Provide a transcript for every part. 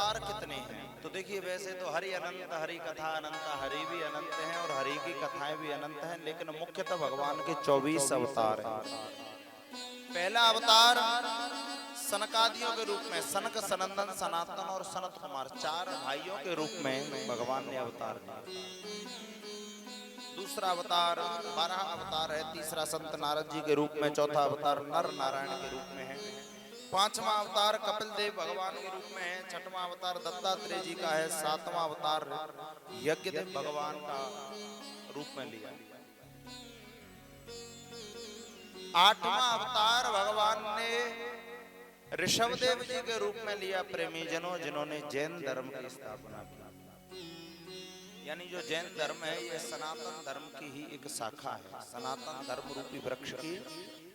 अवतार कितने हैं? तो देखिए, वैसे तो हरि अनंत, हरि कथा अनंत, हरि भी अनंत हैं और हरि की कथाएं भी अनंत हैं, लेकिन मुख्यतः भगवान के 24 अवतार हैं। पहला अवतार सनकादियों के रूप में, सनक, सनंदन, सनातन और सनत कुमार, 4 भाइयों के रूप में भगवान ने अवतार लिया। दूसरा अवतार 12 अवतार है। तीसरा संत नारद जी के रूप में, चौथा अवतार नर नारायण के रूप में है, पांचवा अवतार कपिल देव भगवान के रूप में है, छठवां अवतार दत्तात्रेय जी का है, सातवां अवतार यज्ञदेव भगवान का रूप में लिया, आठवां अवतार भगवान ने ऋषभदेव जी के रूप में लिया, प्रेमी जनों, जिन्होंने जैन धर्म की स्थापना की। यानी जो जैन धर्म है ये सनातन धर्म की ही एक शाखा है, सनातन धर्म रूपी वृक्ष की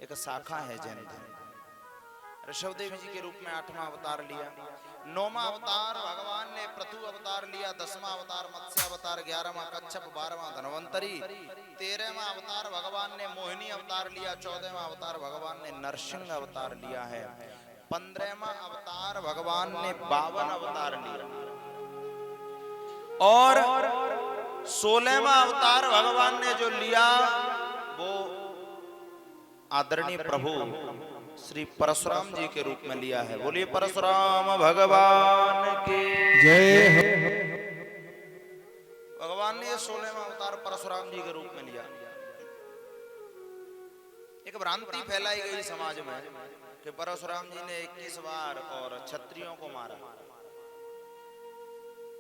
एक शाखा है जैन धर्म। ऋषभदेव जी के रूप में 8वां अवतार लिया। 9वां अवतार भगवान ने पृथु अवतार लिया, 10वां अवतार मत्स्य अवतार, 11वां कच्छप, 12वां धनवंतरी, 13वां अवतार भगवान ने मोहिनी अवतार लिया, 14वां अवतार भगवान ने नरसिंह अवतार लिया है, 15वां अवतार भगवान ने 52 अवतार लिया और 16वां अवतार भगवान ने जो लिया वो आदरणीय प्रभु श्री परशुराम जी के रूप में लिया है। बोलिए परशुराम भगवान की जय। भगवान ने 16वां अवतार परशुराम जी के रूप में लिया। एक भ्रांति फैलाई गई समाज में कि परशुराम जी ने 21 बार और क्षत्रियों को मारा।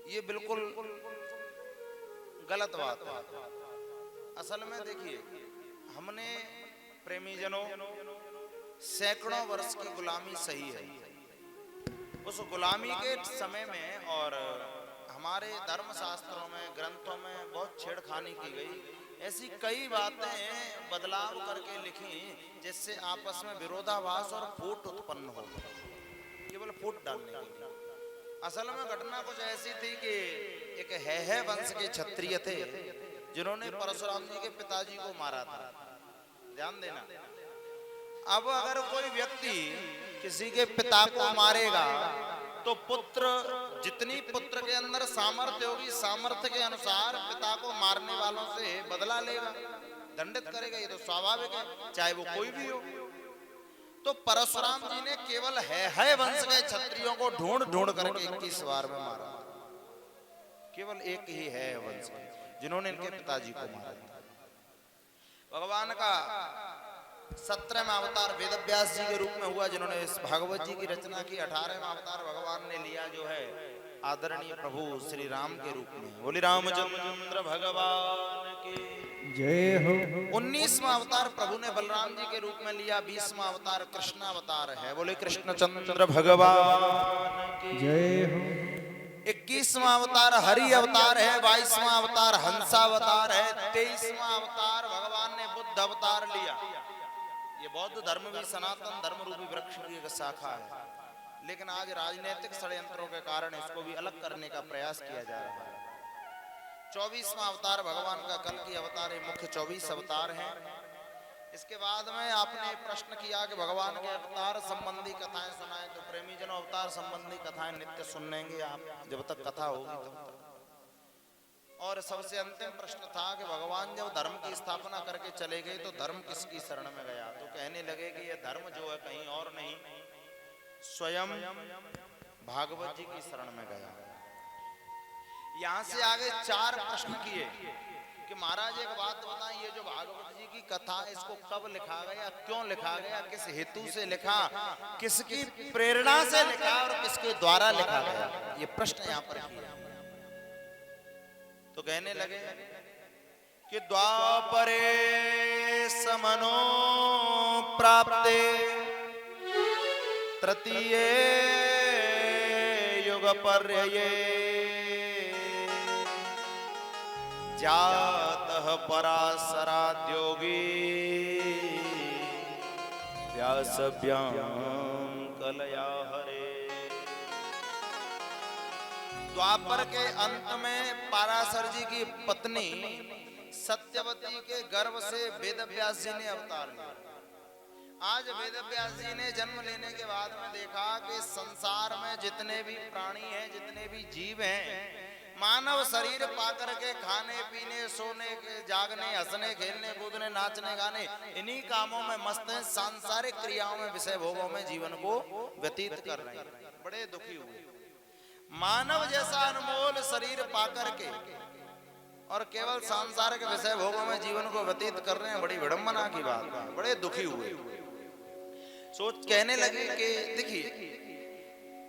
ये बिल्कुल गलत बात है। असल में देखिए, हमने प्रेमी जनों सैकड़ों वर्ष की गुलामी सही है। उस गुलामी के समय में और हमारे धर्म शास्त्रों में, ग्रंथों में बहुत छेड़खानी की गई। ऐसी कई बातें बदलाव करके लिखी जिससे आपस में विरोधाभास और फूट उत्पन्न हो, केवल फूट डालने के लिए। असल में घटना कुछ ऐसी थी कि एक है वंश के क्षत्रिय थे जिन्होंने परशुराम जी के पिताजी को मारा था। ध्यान देना, अब अगर कोई व्यक्ति किसी के पिता को मारेगा तो पुत्र, जितनी पुत्र के अंदर सामर्थ्य होगी, सामर्थ्य के अनुसार पिता को मारने वालों से बदला लेगा, दंडित करेगा। ये तो स्वाभाविक है, चाहे वो कोई भी हो। तो परशुराम जी ने केवल है वंश के क्षत्रियों को ढूंढ ढूंढ करके 21 बार में मारा। केवल एक ही है वंश जिन्होंने इनके पिताजी को मारा। भगवान का 17वां अवतार वेदव्यास जी के रूप में हुआ, जिन्होंने इस भागवत जी की रचना की। 18वां अवतार भगवान ने लिया जो है आदरणीय प्रभु श्री राम के रूप में। बोली रामचंद्र भगवान की जय हो। 19वां अवतार प्रभु ने बलराम जी के रूप में लिया। 20वां अवतार कृष्ण अवतार है। बोले कृष्णचंद्र भगवान की जय हो। 21वां अवतार हरि अवतार है। 22वां अवतार हंसावतार है। 23वां अवतार भगवान ने बुद्ध अवतार लिया। ये बौद्ध धर्म भी सनातन धर्म रूपी वृक्ष की एक शाखा है, लेकिन आज राजनीतिक षड्यंत्रों के कारण इसको भी अलग करने का प्रयास किया जा रहा है। 24वां अवतार भगवान का कल की अवतार, मुख्य 24 अवतार हैं। इसके बाद में आपने प्रश्न किया कि भगवान के अवतार संबंधी कथाएं सुनाएं, तो प्रेमी जनों अवतार संबंधी कथाएं नित्य सुनेंगे आप जब तक कथा होगी तब तक। और सबसे अंतिम प्रश्न था कि भगवान जब धर्म की स्थापना करके चले गए तो धर्म किसकी शरण में गया? तो कहने लगे कि यह धर्म जो है कहीं और नहीं, स्वयं भागवत जी की शरण में गया। यहां से आगे 4 प्रश्न किए कि महाराज एक बात बताएं, ये जो भागवत जी की कथा इसको कब लिखा गया, क्यों लिखा गया, किस हेतु से लिखा, किसकी प्रेरणा से लिखा और किसके द्वारा लिखा गया? ये प्रश्न यहाँ पर किया। तो कहने लगे कि द्वापरे समनो प्राप्ते तृतीये युग पर्यये जातः पराशराद्योगी व्यासभ्यां कलया हरे। द्वापर के अंत में पराशर जी की पत्नी सत्यवती के गर्भ से वेदव्यास जी ने अवतार लिया। आज वेद व्यास जी ने जन्म लेने के बाद में देखा कि संसार में जितने भी प्राणी हैं, जितने भी जीव हैं, मानव शरीर पाकर के खाने पीने सोने के जागने हंसने खेलने कूदने नाचने गाने इन्हीं कामों में मस्त हैं, सांसारिक क्रियाओं में विषय भोगों में जीवन को व्यतीत कर रहे हैं। बड़े दुखी हुए। मानव जैसा अनमोल शरीर पाकर के और केवल सांसारिक विषय भोगों में जीवन को व्यतीत कर रहे हैं, बड़ी विडंबना की बात है। बड़े दुखी हुए। सोच कहने लगे कि देखिए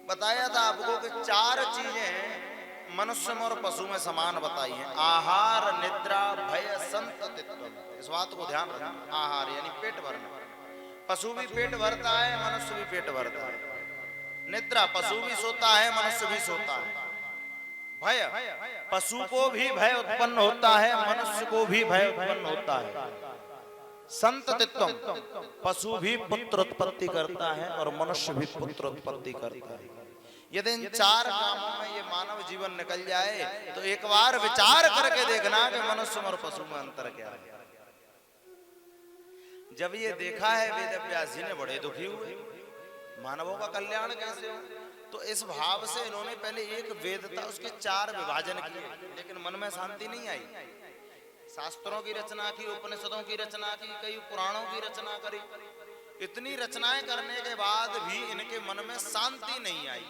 बताया था आपको कि 4 चीजें मनुष्य में और पशु में समान बताई हैं। आहार, निद्रा, भय, संततित्व। इस बात को ध्यान रखना। आहार यानी पेट भरना, पशु भी पेट भरता है, मनुष्य भी पेट भरता है। निद्रा, पशु भी सोता है, मनुष्य भी सोता है। भय, पशु को भी भय उत्पन्न होता है, मनुष्य को भी भय उत्पन्न होता है। संततित्व, पशु भी पुत्र उत्पत्ति करता है और मनुष्य भी पुत्र उत्पत्ति करता है। यदि इन 4 कामों में ये मानव जीवन निकल जाए तो एक बार विचार करके देखना कि मनुष्य और पशु में अंतर क्या है। जब ये देखा है वेद व्यास जी ने बड़े दुखी हुए। मानवों का कल्याण कैसे हो, तो इस भाव से इन्होंने पहले एक वेद था उसके 4 विभाजन किए, लेकिन मन में शांति नहीं आई। शास्त्रों की रचना की, उपनिषदों की रचना की, कई पुराणों की रचना करी। इतनी रचनाएं करने के बाद भी इनके मन में शांति नहीं आई।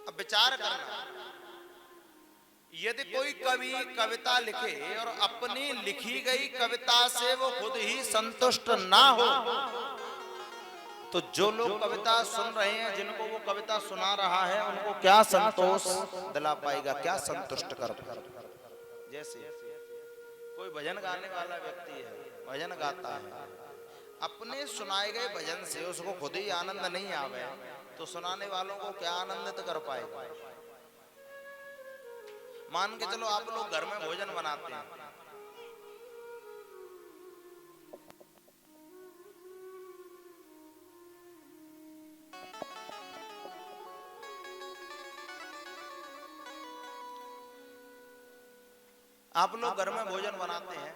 अब विचार करना, यदि कोई कवि कविता लिखे और अपनी लिखी गई कविता से वो खुद ही संतुष्ट ना हो, तो जो लोग कविता सुन रहे हैं, जिनको वो कविता सुना रहा है, उनको क्या संतोष दिला पाएगा, क्या संतुष्ट कर पाएगा। जैसे कोई भजन गाने वाला व्यक्ति है, भजन गाता है, अपने सुनाए गए भजन से उसको खुद ही आनंद नहीं आवे, तो सुनाने वालों को क्या आनंदित कर पाएगा। मान के चलो आप लोग घर में भोजन बनाते हैं, आप लोग घर में भोजन बनाते हैं,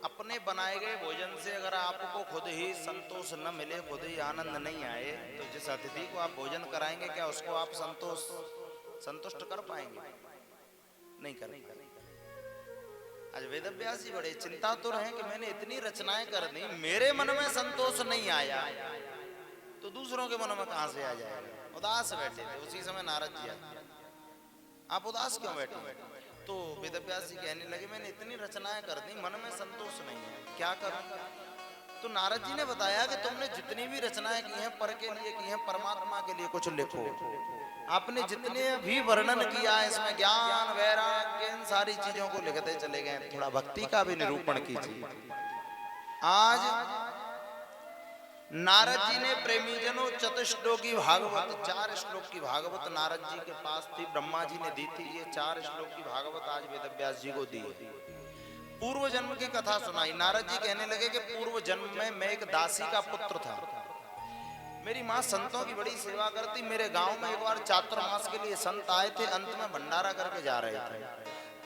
अपने बनाए गए भोजन से अगर आपको खुद ही संतोष न मिले, खुद ही आनंद नहीं आए, तो जिस अतिथि को आप भोजन कराएंगे क्या उसको आप संतुष्ट कर पाएंगे? नहीं करेंगे। आज वेद व्यास जी बड़े चिंता तो रहे कि मैंने इतनी रचनाएं कर दी, मेरे मन में संतोष नहीं आया, तो दूसरों के मन में कहां से आ जाएगा। उदास बैठे थे उसी समय नारद जी आए। आप उदास क्यों बैठे? तो वेद व्यास जी कहने लगे मैंने इतनी रचनाएं कर दी, मन में संतोष नहीं है, क्या करूं? तो नारद जी ने बताया कि तुमने जितनी भी रचनाएं की हैं पर के लिए की हैं, परमात्मा के लिए कुछ लिखो। आपने जितने भी वर्णन किया है इसमें ज्ञान वैराग्य इन सारी चीजों को लिखते चले गए, थोड़ा भक्ति का भी निरूपण कीजिए। आज नारद जी ने प्रेमी जनों चतुश्लोकी भागवत, 4 श्लोक की भागवत नारद जी के पास थी, ब्रह्मा जी ने दी थी। ये 4 श्लोक की भागवत आज वेद व्यास जी को दी है। पूर्व जन्म की कथा सुनाई। नारद जी कहने लगे कि पूर्व जन्म में मैं एक दासी का पुत्र था, मेरी माँ संतों की बड़ी सेवा करती। मेरे गांव में एक बार चातुर्मास के लिए संत आए थे, अंत में भंडारा करके जा रहे थे,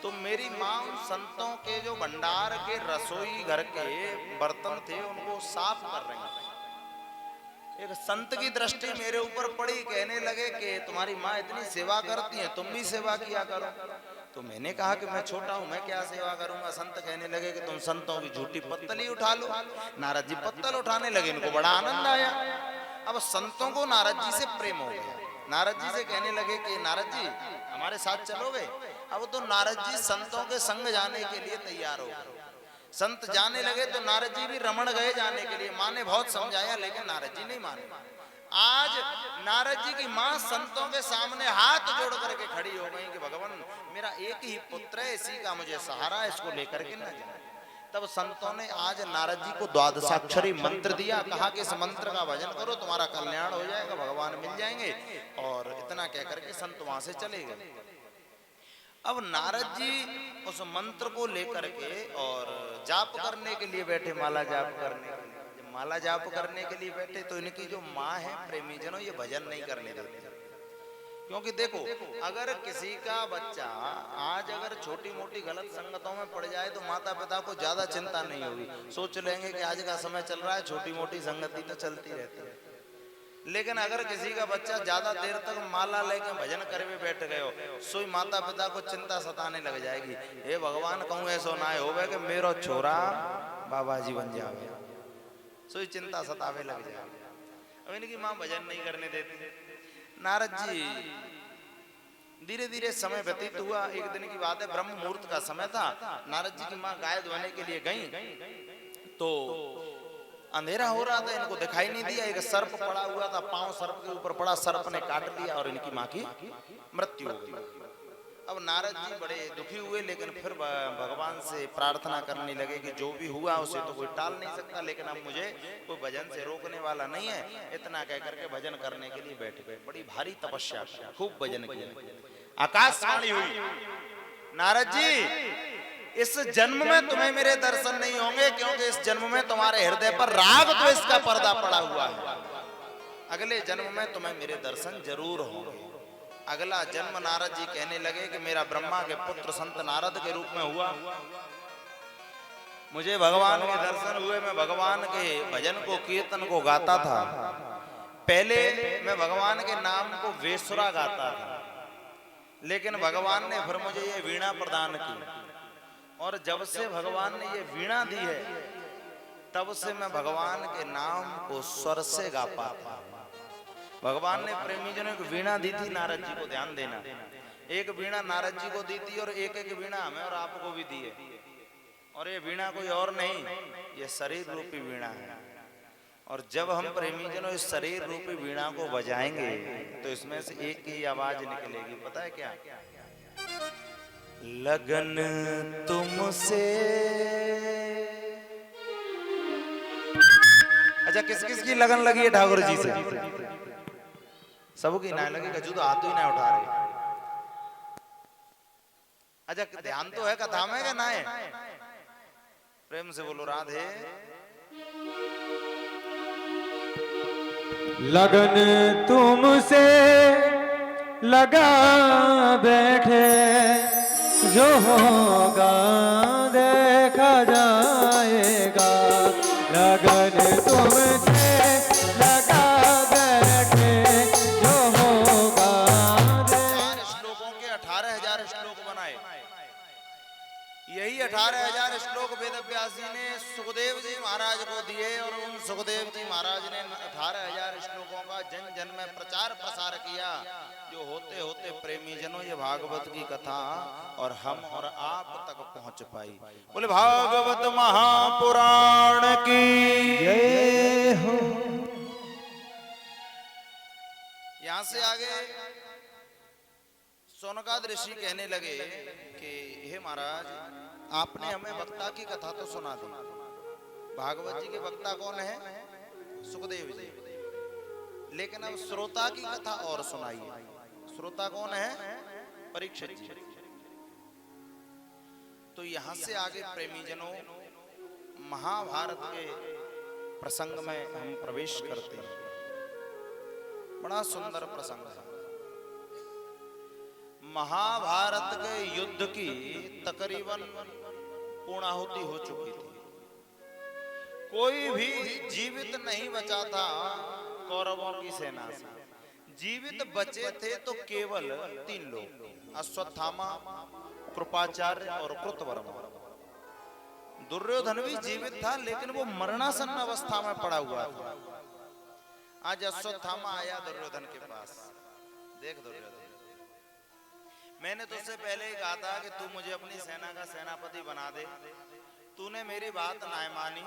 तो मेरी माँ उन संतों के जो भंडार के रसोई घर के बर्तन थे उनको साफ कर रही थी। एक संत की दृष्टि मेरे ऊपर पड़ी, कहने लगे कि तुम्हारी माँ इतनी सेवा करती है, तुम भी सेवा किया करो। तो मैंने कहा कि मैं छोटा हूं, मैं क्या सेवा करूंगा। संत कहने लगे कि तुम संतों की झूठी पत्तल ही उठा लो। नारद जी पत्तल उठाने लगे, इनको बड़ा आनंद आया। अब संतों को नारद जी से प्रेम हो गया। नारद जी से कहने लगे कि नारद जी हमारे साथ चलोगे? अब तो नारद जी संतों के संग जाने के लिए तैयार हो गए। संत जाने लगे तो नारद जी भी रमण गए जाने के लिए। माँ ने बहुत समझाया लेकिन नारद जी नहीं माने। आज नारद जी की माँ संतों के सामने हाथ जोड़ करके खड़ी हो गई कि भगवान मेरा एक ही पुत्र है, इसी का मुझे सहारा, इसको लेकर के न जाए। तब संतों ने आज नारद जी को द्वादशाक्षरी मंत्र दिया, कहा कि इस मंत्र का भजन करो तुम्हारा कल्याण हो जाएगा, भगवान मिल जाएंगे। और इतना कह करके संत वहां से चले गए। अब नारद जी उस मंत्र को लेकर के और जाप करने के लिए बैठे, माला जाप करने के लिए। जब माला जाप करने के लिए बैठे तो इनकी जो माँ है प्रेमी जनों ये भजन नहीं करने देते, क्योंकि देखो, अगर किसी का बच्चा आज अगर छोटी मोटी गलत संगतों में पड़ जाए तो माता पिता को ज्यादा चिंता नहीं होगी, सोच लेंगे कि आज का समय चल रहा है, छोटी मोटी संगति तो चलती रहती है। लेकिन अगर किसी का बच्चा ज्यादा देर तक माला लेके भजन करे हुए बैठ गए हो, सोई माता पिता को चिंता सताने लग जाएगी, हे भगवान कहूँ ऐसा ना होवे कि मेरो छोरा बाबा जी बन जावे, सोई चिंता सतावे लग जाएगी। अब इनकी माँ भजन नहीं करने देती। नारद जी धीरे धीरे समय व्यतीत हुआ। एक दिन की बात है, ब्रह्म मुहूर्त का समय था। नारद जी की माँ गाय धोने के लिए गई तो अंधेरा हो रहा था, इनको दिखाई नहीं दिया। एक सर्प पड़ा हुआ था, पांव सर्प के ऊपर पड़ा, सर्प ने काट लिया और इनकी माँ की मृत्यु हो गई। अब नारद जी बड़े दुखी हुए, लेकिन फिर भगवान से प्रार्थना करने लगे कि जो भी हुआ उसे तो कोई टाल नहीं सकता, लेकिन अब मुझे कोई भजन से रोकने वाला नहीं है। इतना कह करके भजन करने के लिए बैठ गए। बड़ी भारी तपस्या, खूब भजन किया। आकाशवाणी हुई, नारद जी इस जन्म में तुम्हें मेरे दर्शन नहीं होंगे, क्योंकि इस जन्म में तुम्हारे हृदय पर राग द्वेष का पर्दा पड़ा हुआ है। अगले जन्म में तुम्हें मेरे दर्शन जरूर होंगे। अगला जन्म नारद जी कहने लगे कि मेरा ब्रह्मा के पुत्र संत नारद के रूप में हुआ, मुझे भगवान के दर्शन हुए। मैं भगवान के भजन को, कीर्तन को गाता था। पहले मैं भगवान के नाम को वेसुरा गाता था, लेकिन भगवान ने फिर मुझे ये वीणा प्रदान की, और जब से भगवान ने ये वीणा दी है तब से मैं भगवान के नाम को स्वर से गा पाता। भगवान ने प्रेमी जनों को वीणा दी थी, नारद जी को ध्यान देना। एक वीणा नारद जी को दी थी और एक एक वीणा हमें और आपको भी दी है। और ये वीणा कोई और नहीं, ये शरीर रूपी वीणा है। और जब हम प्रेमी जनों इस शरीर रूपी वीणा को बजाएंगे तो इसमें से एक ही आवाज निकलेगी, पता है क्या? लगन तुमसे। अच्छा, किस किस की लगन लगी है ठाकुर जी से? सबकी ना लगी, कछु तो हाथ ही ना उठा रहे। अच्छा, ध्यान तो है कथा में क्या ना है? प्रेम से बोलो राधे। लगन तुमसे लगा बैठे, जो होगा देखा जाएगा। लगन तुमसे लगा बैठे, जो होगा। 4 श्लोकों के 18,000 श्लोक बनाए। यही 18,000 श्लोक वेद व्यास जी ने सुखदेव जी महाराज को दिए, और उन सुखदेव जी महाराज ने 18,000 श्लोकों का जन जन में प्रचार प्रसार किया, जो होते होते प्रेमी जनों ये भागवत की कथा और हम और आप तक पहुंच पाई। बोले भागवत महापुराण की जय हो। यहां से आगे सोनकाद ऋषि कहने लगे कि हे महाराज, आपने हमें वक्ता की कथा तो सुना दी। भागवत जी के वक्ता कौन है? सुखदेव जी। लेकिन अब श्रोता की कथा और सुनाइए। श्रोता कौन है? परीक्षित जी। तो यहां से आगे प्रेमी जनों महाभारत के प्रसंग में हम प्रवेश करते हैं। बड़ा सुंदर प्रसंग है। महाभारत के युद्ध की तकरीबन पूर्णाहुति हो चुकी थी। कोई भी जीवित नहीं बचा था कौरवों की सेना से। जीवित बचे थे तो केवल 3 लोग, अश्वत्थामा, कृपाचार्य और कृतवर्मा। दुर्योधन भी जीवित था, लेकिन वो मरणासन्न अवस्था में पड़ा हुआ था। आज अश्वत्थामा आया दुर्योधन के पास। देख दुर्योधन, मैंने तुझसे पहले ही कहा था कि तू मुझे अपनी सेना का सेनापति बना दे। तूने मेरी बात ना मानी।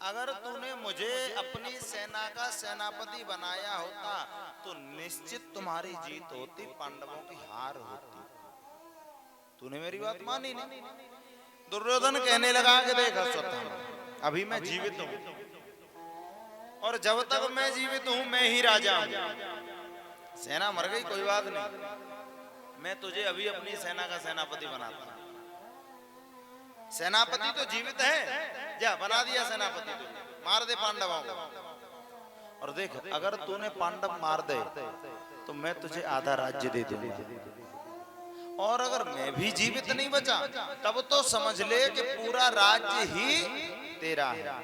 अगर तूने मुझे अपनी सेना का सेनापति बनाया होता तो निश्चित तुम्हारी जीत होती, पांडवों की हार होती। तूने मेरी बात मानी नहीं। दुर्योधन कहने लगा कि देख अश्वत्थामा, अभी मैं जीवित हूं, और जब तक मैं जीवित हूं मैं ही राजा हूं। सेना मर गई कोई बात नहीं, मैं तुझे अभी अपनी सेना का सेनापति बनाता हूं। सेनापति तो जीवित है, जा बना दिया सेनापति, तुझे मार दे पांडवों को। और देख, अगर तूने पांडव मार दे तो मैं तुझे आधा राज्य दे दूंगा, और अगर मैं भी जीवित नहीं बचा तब तो समझ ले कि पूरा राज्य ही तेरा है।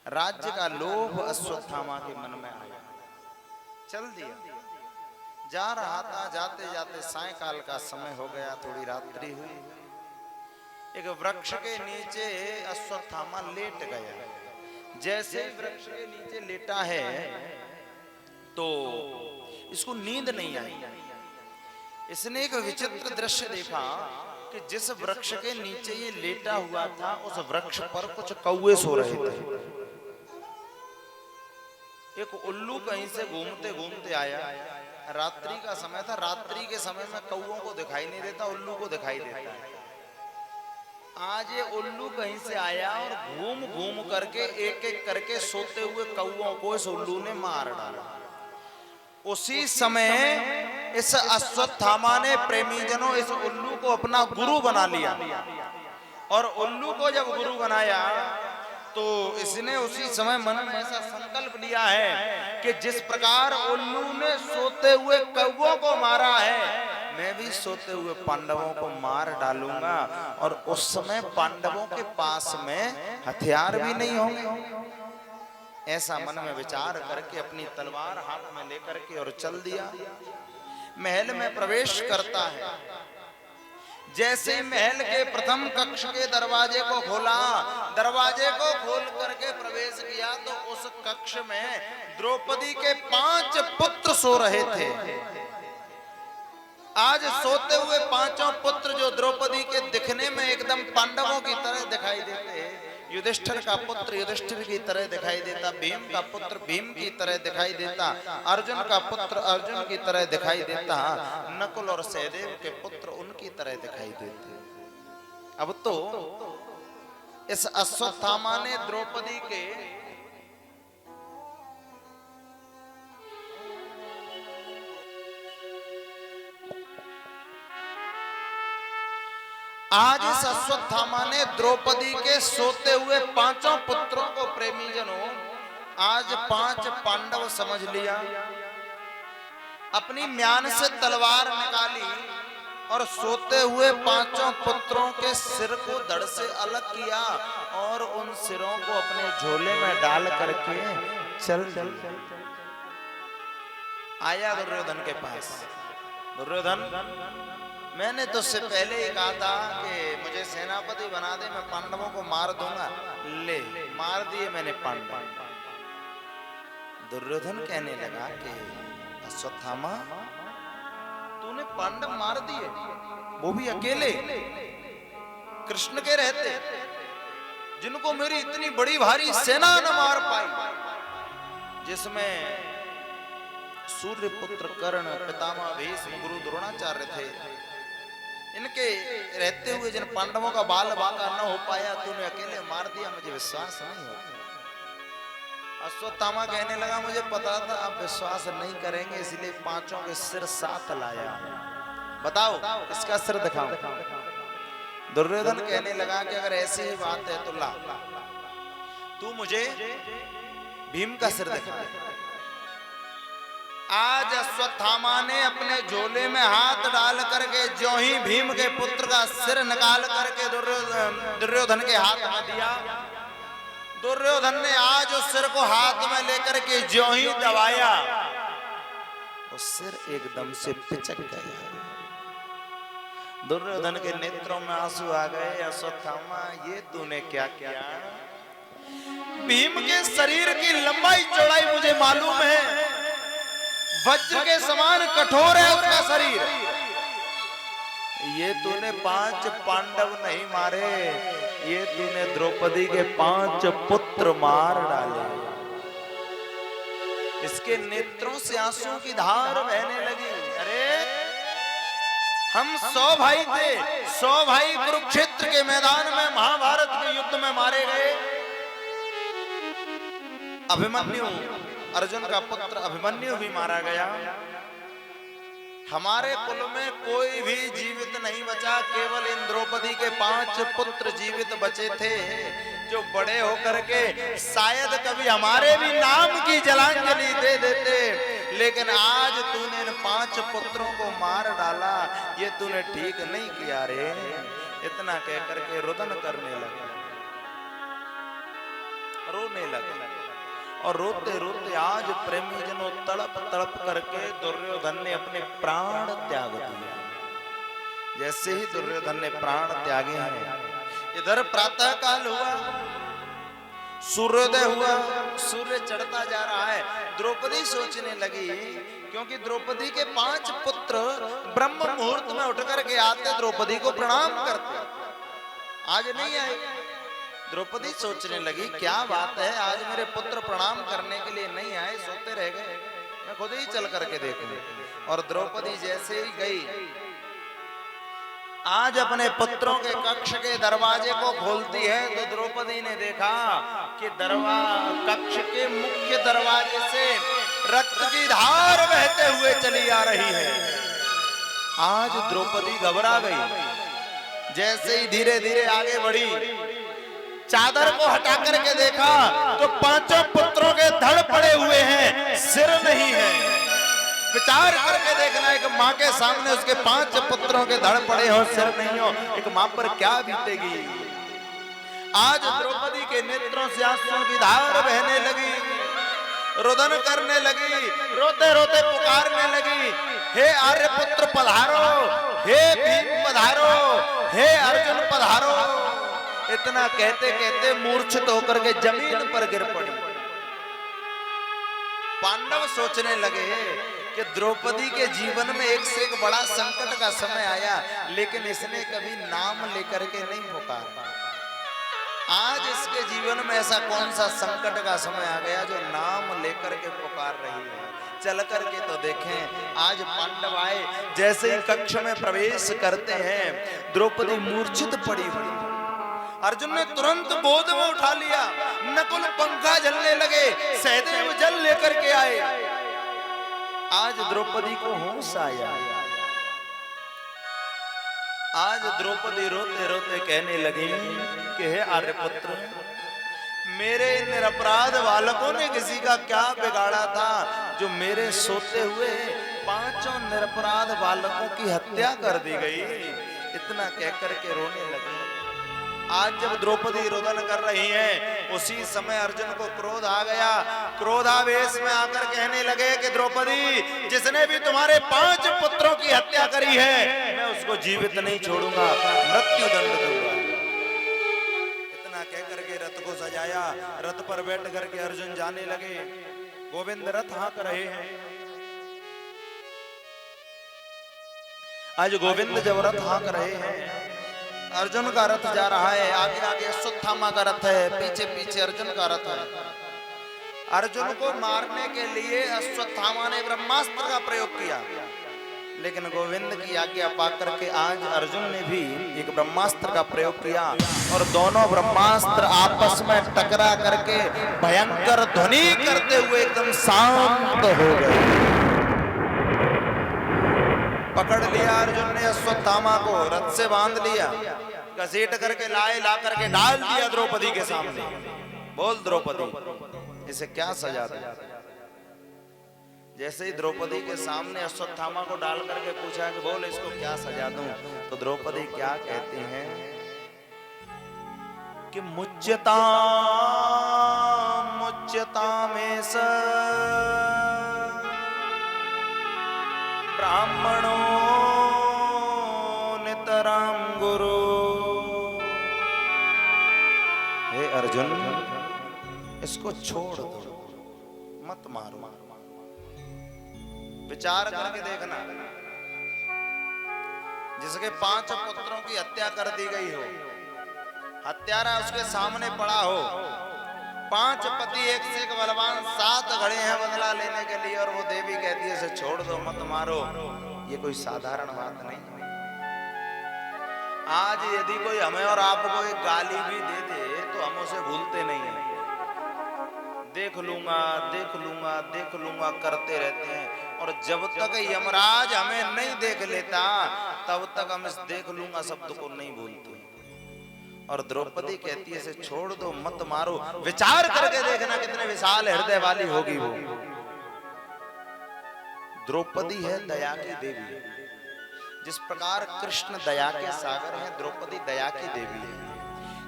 राज्य का लोभ अश्वत्थामा के मन में आया, चल दिया। जा रहा था, जाते जाते सायंकाल का समय हो गया, थोड़ी रात्रि हुई। एक वृक्ष के नीचे अश्वत्थामा लेट गया। जैसे वृक्ष के नीचे लेटा है तो इसको नींद नहीं आई। इसने एक विचित्र दृश्य देखा कि जिस वृक्ष के नीचे ये लेटा हुआ था उस वृक्ष पर कुछ कौवे सो रहे थे। एक उल्लू कहीं से घूमते घूमते आया। रात्रि का समय था, रात्रि के समय में कौवों को दिखाई नहीं देता, उल्लू को दिखाई देता है। आज ये उल्लू कहीं से आया और घूम घूम करके एक एक करके सोते हुए कौवों को इस उल्लू ने मार डाला। उसी समय इस अश्वत्थामा ने प्रेमी जनों इस उल्लू को अपना गुरु बना लिया, और उल्लू को जब गुरु बनाया तो इसने उसी समय मन में ऐसा संकल्प लिया है कि जिस प्रकार उल्लू ने सोते हुए कौवों को मारा है, मैं भी सोते हुए पांडवों को मार डालूंगा, और उस समय पांडवों के पास में हथियार भी नहीं होंगे। ऐसा मन में विचार करके अपनी तलवार हाथ में लेकर के और चल दिया। महल में प्रवेश करता है। जैसे महल के प्रथम कक्ष के दरवाजे को खोला, दरवाजे को खोल करके प्रवेश किया तो उस कक्ष में द्रौपदी के 5 पुत्र सो रहे थे। आज सोते हुए 5 पुत्र जो द्रौपदी के दिखने में एकदम पांडवों की तरह दिखाई देते हैं। युधिष्ठिर का पुत्र युधिष्ठिर की तरह दिखाई देता, भीम का पुत्र भीम की तरह दिखाई देता, अर्जुन का पुत्र अर्जुन की तरह दिखाई देता, नकुल और सहदेव के पुत्र उनकी तरह दिखाई देते। अब तो इस अश्वत्थामा ने द्रौपदी के आज इस अश्वत्थामा ने द्रौपदी के सोते हुए 5 पुत्रों को प्रेमी जनों आज 5 पांडव समझ लिया। अपनी म्यान से तलवार निकाली और सोते हुए 5 पुत्रों के सिर को धड़ से अलग किया और उन सिरों को अपने झोले में डाल करके चल आया दुर्योधन के पास। दुर्योधन, मैंने तो उससे पहले ही कहा था कि मुझे सेनापति बना दे, मैं पांडवों को मार दूंगा। ले, मार दिए मैंने पांडव। दुर्योधन कहने लगा कि अश्वत्थामा, तूने पांडव मार दिए, वो भी अकेले, कृष्ण के रहते, जिनको मेरी इतनी बड़ी भारी सेना न मार पाई, जिसमें सूर्यपुत्र कर्ण, पितामह भीष्म, गुरु द्रोणाचार्य थे। इनके रहते हुए जिन पांडवों का बाल बांका न हो पाया, तूने अकेले मार दिया, मुझे विश्वास नहीं होता। अश्वत्थामा कहने लगा, मुझे पता था आप विश्वास नहीं करेंगे, इसलिए 5 के सिर साथ लाया। बताओ इसका सिर दिखाओ। दुर्योधन कहने लगा कि अगर ऐसी ही बात है तो ला, तू मुझे भीम का सिर दिखा। आज अश्वत्थामा ने अपने झोले में हाथ डाल करके जो ही भीम के पुत्र का सिर निकाल करके दुर्योधन के हाथ में दिया, दुर्योधन ने आज उस सिर को हाथ में लेकर के जो ही दबाया, उस सिर एकदम से पिचक गया। दुर्योधन के नेत्रों में आंसू आ गए। अश्वत्थामा, ये तूने क्या किया? भीम के शरीर की लंबाई चौड़ाई मुझे मालूम है, वज्र के समान कठोर है उसका शरीर। ये तूने 5 पांडव नहीं मारे, ये तूने द्रौपदी के 5 पुत्र मार डाले। इसके नेत्रों से आंसू की धार बहने लगी। अरे हम 100 भाई थे, 100 भाई कुरुक्षेत्र के मैदान में महाभारत के युद्ध में मारे गए। अभिमन्यु, अर्जुन का पुत्र अभिमन्यु भी मारा गया। हमारे कुल में कोई भी जीवित नहीं बचा, केवल इन द्रौपदी के 5 पुत्र जीवित बचे थे, जो बड़े होकर के शायद कभी हमारे भी नाम की जलांजलि दे देते। लेकिन आज तूने इन 5 पुत्रों को मार डाला, ये तूने ठीक नहीं किया रे। इतना कह करके रुदन करने लगा, रोने लगा। और रोते रोते आज प्रेमी जनों तड़प तड़प करके दुर्योधन ने अपने प्राण त्याग दिए। जैसे ही दुर्योधन ने प्राण त्यागे हैं, इधर प्रातः काल हुआ, सूर्योदय हुआ, सूर्य चढ़ता जा रहा है। द्रौपदी सोचने लगी, क्योंकि द्रौपदी के 5 पुत्र ब्रह्म मुहूर्त में उठ करके आते, द्रौपदी को प्रणाम करते, आज नहीं आए। द्रौपदी सोचने लगी, क्या बात है, आज मेरे पुत्र प्रणाम करने के लिए नहीं आए, सोते रह गए, मैं खुद ही चल करके देखूं। और द्रौपदी जैसे ही गई, आज अपने पुत्रों के कक्ष के दरवाजे को खोलती है, तो द्रौपदी ने देखा कि कक्ष के मुख्य दरवाजे से रक्त की धार बहते हुए चली आ रही है। आज द्रौपदी घबरा गई। जैसे ही धीरे धीरे आगे बढ़ी, चादर को हटा करके देखा तो 5 पुत्रों के धड़ पड़े हुए हैं, सिर नहीं है। विचार करके देखना, एक माँ के सामने उसके 5 पुत्रों के धड़ पड़े हो, सिर नहीं हो, एक माँ पर क्या बीतेगी। आज द्रौपदी के नेत्रों से आंसुओं की धार बहने लगी, रुदन करने लगी, रोते रोते पुकारने लगी, हे आर्यपुत्र पधारो, हे भीम पधारो, हे अर्जुन पधारो। इतना कहते कहते मूर्छित होकर के जमीन पर गिर पड़ी। पांडव सोचने लगे कि द्रौपदी के जीवन में एक से एक बड़ा संकट का समय आया, लेकिन इसने कभी नाम लेकर के नहीं पुकारा। आज इसके जीवन में ऐसा कौन सा संकट का समय आ गया जो नाम लेकर के पुकार रही है। चल करके तो देखें। आज पांडव आए, जैसे ही कक्ष में प्रवेश करते हैं, द्रौपदी मूर्छित पड़ी हुई। अर्जुन ने तुरंत गोद में उठा लिया, नकुल पंखा जलने लगे, सहदेव जल लेकर के आए। आज द्रौपदी को होश आया। आज द्रौपदी रोते रोते कहने लगी कि हे आर्यपुत्र, मेरे निरपराध बालकों ने किसी का क्या बिगाड़ा था जो मेरे सोते हुए 5 निरपराध बालकों की हत्या कर दी गई। इतना कहकर के रोने लगी। आज जब द्रौपदी रोदन कर रही हैं, उसी समय अर्जुन को क्रोध आ गया। क्रोधावेश में आकर कहने लगे कि द्रौपदी, जिसने भी तुम्हारे 5 पुत्रों की हत्या करी है, मैं उसको जीवित नहीं छोड़ूंगा, मृत्यु दंड दूंगा। इतना कहकर के रथ को सजाया, रथ पर बैठ करके अर्जुन जाने लगे। गोविंद रथ हाँक रहे हैं। आज गोविंद जब रथ हाँक रहे हैं, अर्जुन का रथ जा रहा है, आगे आगे अश्वत्थामा का रथ है, पीछे पीछे अर्जुन का रथ है। अर्जुन को मारने के लिए अश्वत्थामा ने ब्रह्मास्त्र का प्रयोग किया, लेकिन गोविंद की आज्ञा पाकर के आज अर्जुन ने भी एक ब्रह्मास्त्र का प्रयोग किया, और दोनों ब्रह्मास्त्र आपस में टकरा करके भयंकर ध्वनि करते हुए एकदम शांत हो गए। पकड़ लिया अर्जुन ने अश्वत्थामा को, रथ से बांध लिया, घसीट करके ला करके डाल दिया द्रौपदी के सामने। बोल द्रौपदी, इसे क्या सजा दिया? जैसे ही द्रौपदी के सामने अश्वत्थामा को डाल करके पूछा कि बोल इसको क्या सजा दूं, तो द्रौपदी क्या कहती हैं कि मुच्यता में स ब्राह्मणो नितराम गुरु। हे अर्जुन, इसको छोड़ दो, मत मारो। विचार करके देखना, जिसके 5 पुत्रों की हत्या कर दी गई हो, हत्यारा उसके सामने पड़ा हो, 5 पति एक से एक बलवान 7 खड़े हैं बदला लेने के लिए, और वो देवी कहती है इसे छोड़ दो, मत मारो। ये कोई साधारण बात नहीं। आज यदि कोई हमें और आपको एक गाली भी दे दे तो हम उसे भूलते नहीं हैं। देख लूंगा देख लूंगा देख लूंगा करते रहते हैं, और जब तक यमराज हमें नहीं देख लेता तब तक हम इस देख लूंगा शब्द को नहीं भूलते। और द्रौपदी कहती है इसे छोड़ दो, मत मारो। विचार करके देखना कितने विशाल हृदय वाली होगी वो। द्रौपदी है दया की देवी। जिस प्रकार कृष्ण दया के सागर हैं, द्रौपदी दया की देवी है।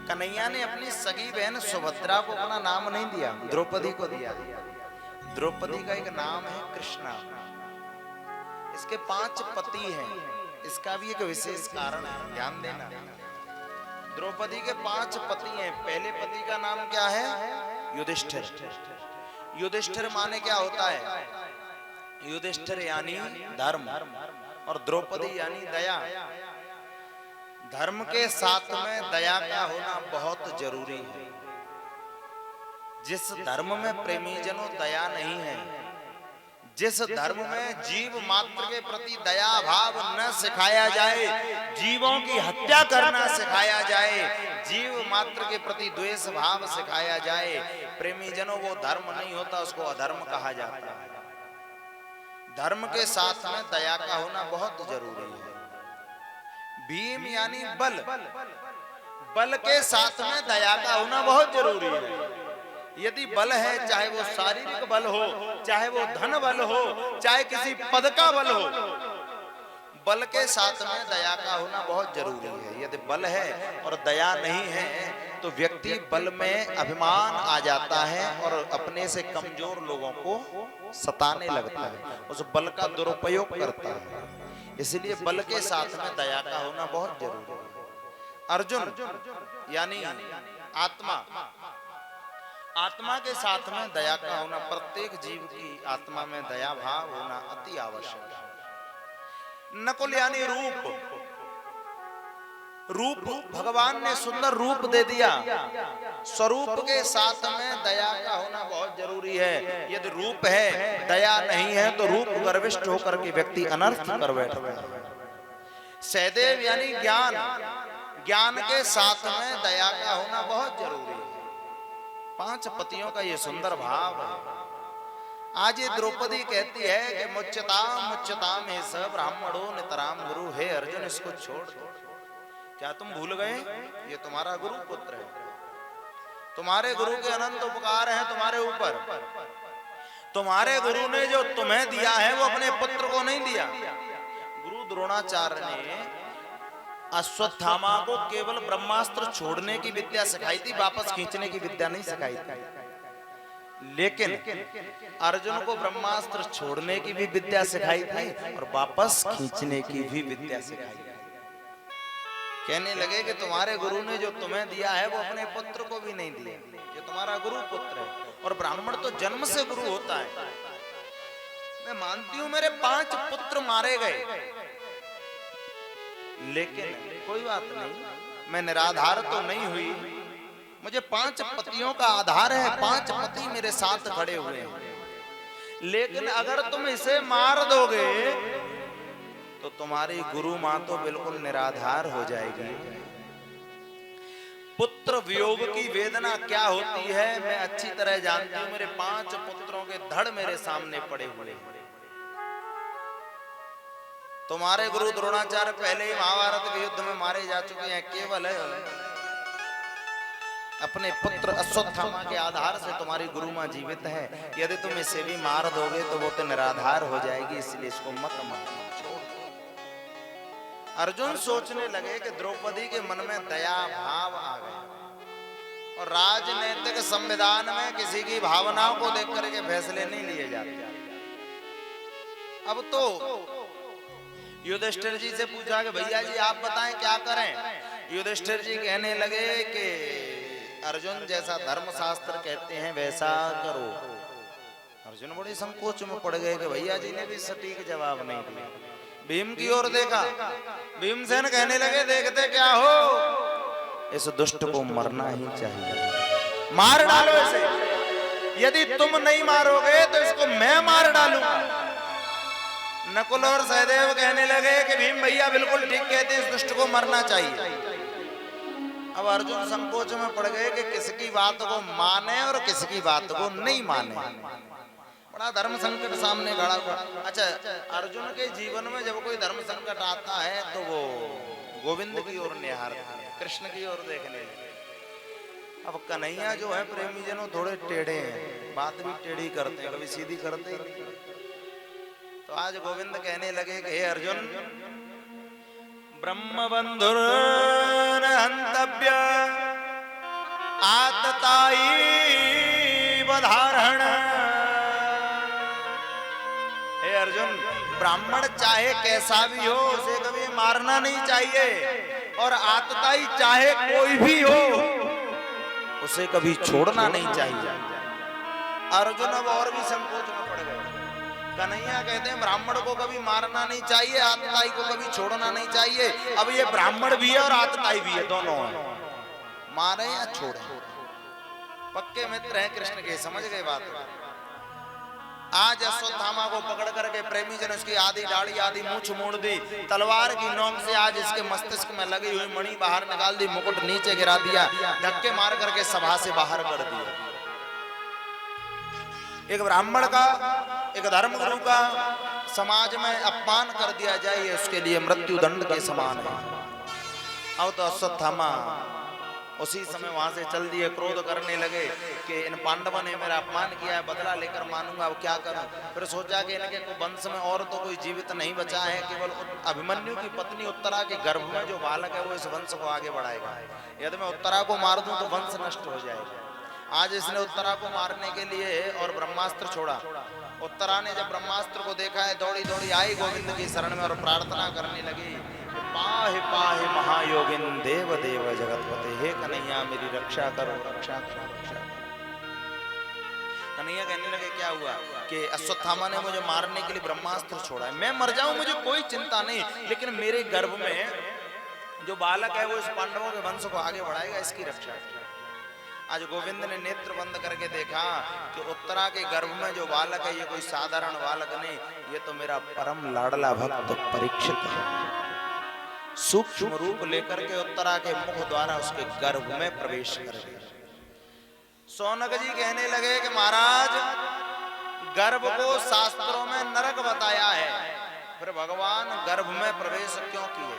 कन्हैया ने अपनी सगी बहन सुभद्रा को अपना नाम नहीं दिया, द्रौपदी को दिया। द्रौपदी का एक नाम है कृष्णा। इसके 5 पति हैं, इसका भी एक विशेष कारण है, ध्यान देना। द्रौपदी के 5 पति हैं। पहले पति का नाम क्या है? युधिष्ठिर। युधिष्ठिर माने क्या होता है? युधिष्ठिर यानी धर्म, और द्रौपदी यानी दया। धर्म के साथ में दया का होना बहुत जरूरी है। जिस धर्म में प्रेमी जनों दया नहीं है, जिस धर्म में जीव मात्र के प्रति दया भाव न सिखाया जाए, जीवों की हत्या करना सिखाया जाए, जीव मात्र के प्रति द्वेष भाव सिखाया जाए, प्रेमी जनों वो धर्म नहीं होता, उसको अधर्म कहा जाता है। धर्म के साथ में दया का होना बहुत जरूरी है। भीम यानी बल, बल के साथ में दया का होना बहुत जरूरी है। यदि बल है, चाहे वो शारीरिक बल हो, चाहे वो धन बल हो, चाहे किसी पद का बल हो, बल के साथ में दया का होना बहुत जरूरी है। यदि बल है और दया नहीं है तो व्यक्ति बल में अभिमान आ जाता है और अपने से कमजोर लोगों को सताने लगता है, उस बल का दुरुपयोग करता है। इसलिए बल के साथ में दया का होना बहुत जरूरी है। अर्जुन यानी आत्मा, आत्मा के साथ में दया का होना, प्रत्येक जीव की आत्मा में दया भाव होना अति आवश्यक है। नकुल यानी रूप, रूप भगवान ने सुंदर रूप दे दिया, स्वरूप के साथ में दया का होना बहुत जरूरी है। यदि रूप है, दया नहीं है तो रूप गर्विष्ठ होकर के व्यक्ति अनर्थ कर बैठता है। सहदेव यानी ज्ञान, ज्ञान के साथ में दया का होना बहुत जरूरी है। 5 पतियों का ये सुंदर भाव है। आज ये द्रौपदी कहती है कि मुच्यताम हे स ब्राह्मणो नितराम गुरु। हे अर्जुन, इसको छोड़ दो। क्या तुम भूल गए? ये तुम्हारा गुरु पुत्र है, तुम्हारे गुरु के अनंत उपकार हैं तुम्हारे ऊपर। तुम्हारे गुरु ने जो तुम्हें दिया है वो अपने पुत्र को नहीं दिया। गुरु द्रोणाचार्य ने अश्वत्थामा को केवल ब्रह्मास्त्र छोड़ने की विद्या सिखाई थी, वापस खींचने की विद्या नहीं सिखाई थी। लेकिन अर्जुन को ब्रह्मास्त्र छोड़ने की भी विद्या सिखाई थी और वापस खींचने की भी विद्या सिखाई थी। कहने लगे कि तुम्हारे गुरु ने जो तुम्हें दिया है वो अपने पुत्र को भी नहीं दिया, ये तुम्हारा गुरु पुत्र है। और ब्राह्मण तो जन्म से गुरु होता है। मैं मानती हूं मेरे 5 पुत्र मारे गए, लेकिन कोई बात नहीं, मैं निराधार तो नहीं हुई। मुझे 5 पतियों का आधार है, 5 पति मेरे साथ खड़े हुए हैं। लेकिन अगर तुम इसे मार दोगे तो तुम्हारी गुरु मां तो बिल्कुल निराधार हो जाएगी। पुत्र वियोग की वेदना क्या होती है मैं अच्छी तरह जानती हूं। मेरे 5 पुत्रों के धड़ मेरे सामने पड़े हुए हैं। तुम्हारे गुरु द्रोणाचार्य पहले ही महाभारत के युद्ध में मारे जा चुके हैं। केवल अपने पुत्र अश्वत्थामा के आधार से तुम्हारी गुरु मां जीवित है। यदि तुम इसे भी मार दोगे तो वो तो निराधार हो जाएगी, इसलिए इसको मत मारो। अर्जुन सोचने लगे कि द्रौपदी के मन में दया भाव आ गया, और राजनीतिक संविधान में किसी की भावनाओं को देख करके फैसले नहीं लिए जाते। अब तो युधिष्ठिर जी से पूछा कि भैया जी आप बताएं क्या करें। युधिष्ठिर जी कहने लगे कि अर्जुन जैसा धर्मशास्त्र कहते हैं वैसा करो। अर्जुन बड़े संकोच में पड़ गए कि भैया जी ने भी सटीक जवाब नहीं दिया। भीम की ओर देखा, भीमसेन कहने लगे देखते क्या हो, इस दुष्ट को मरना ही चाहिए, मार डालो इसे। यदि तुम नहीं मारोगे तो इसको मैं मार डालूंगा। नकुल और सहदेव कहने लगे कि भीम भैया बिल्कुल ठीक कहते हैं, इस दुष्ट को मरना चाहिए। अब अर्जुन संकोच में पड़ गए कि किसकी बात को माने और किसकी बात को नहीं माने। बड़ा धर्म संकट सामने खड़ा हुआ। अच्छा, अर्जुन के जीवन में जब कोई धर्म संकट आता है तो वो गोविंद की ओर निहारता है, कृष्ण की ओर देखने लगे। अब कन्हैया जो है प्रेमी जनों थोड़े टेढ़े हैं, बात भी टेढ़ी करते हैं, कभी सीधी करते ही नहीं। तो आज गोविंद कहने लगे कि हे अर्जुन, ब्रह्म बंधुर हंतव्य आतताई बधारण। हे अर्जुन, ब्राह्मण चाहे कैसा भी हो उसे कभी मारना नहीं चाहिए, और आतताई चाहे कोई भी हो उसे कभी छोड़ना नहीं चाहिए। अर्जुन अब और भी संकोच में पड़ गए। कन्हैया कहते हैं ब्राह्मण को कभी मारना नहीं चाहिए, आतताई को कभी छोड़ना नहीं चाहिए। अब ये ब्राह्मण भी है और आतताई भी है, दोनों है, मारे या छोड़े। पक्के मित्र हैं कृष्ण के, समझ गए बात। आज अश्वत्थामा को पकड़ करके प्रेमी जन उसकी आधी दाढ़ी आधी मूंछ मोड़ दी, तलवार की नोक से आज इसके मस्तिष्क में लगी हुई मणि बाहर निकाल दी, मुकुट नीचे गिरा दिया, धक्के मार करके सभा से बाहर कर दिया। एक ब्राह्मण का, एक धर्मगुरु का समाज में अपमान कर दिया जाए, ये उसके लिए मृत्यु दंड के समान है। अब तो अश्वत्थामा उसी समय वहां से चल दिए, क्रोध करने लगे कि इन पांडवों ने मेरा अपमान किया है, बदला लेकर मानूंगा, अब क्या करूं। फिर सोचा कि इनके को वंश में और तो कोई जीवित नहीं बचा है, केवल अभिमन्यु की पत्नी उत्तरा के गर्भ में जो बालक है वो इस वंश को आगे बढ़ाएगा। यदि मैं उत्तरा को मार दूं तो वंश नष्ट हो जाएगा। आज इसने उत्तरा को मारने के लिए और ब्रह्मास्त्र छोड़ा। उत्तरा ने जब ब्रह्मास्त्र को देखा है, दौड़ी दौड़ी आई गोविंद की शरण में और प्रार्थना करने लगी, पाहि पाहि महायोगिन देव देव जगतपते, हे कन्हैया मेरी रक्षा करो, रक्षा करो, रक्षा करो। कन्हैया कहने लगे क्या हुआ कि अश्वत्थामा ने मुझे मारने के लिए ब्रह्मास्त्र छोड़ा है, मैं मर जाऊं मुझे कोई चिंता नहीं, लेकिन मेरे गर्भ में जो बालक है वो इस पांडवों के वंश को आगे बढ़ाएगा, इसकी रक्षा करो। आज गोविंद ने नेत्र बंद करके देखा कि उत्तरा के गर्भ में जो बालक है ये कोई साधारण बालक नहीं, ये तो मेरा परम लाडला भक्त परीक्षित है। सूक्ष्म रूप लेकर के उत्तरा के मुख द्वारा उसके गर्भ में प्रवेश कर गया। शौनक जी कहने लगे कि महाराज, गर्भ को शास्त्रों में नरक बताया है, फिर भगवान गर्भ में प्रवेश क्यों किए?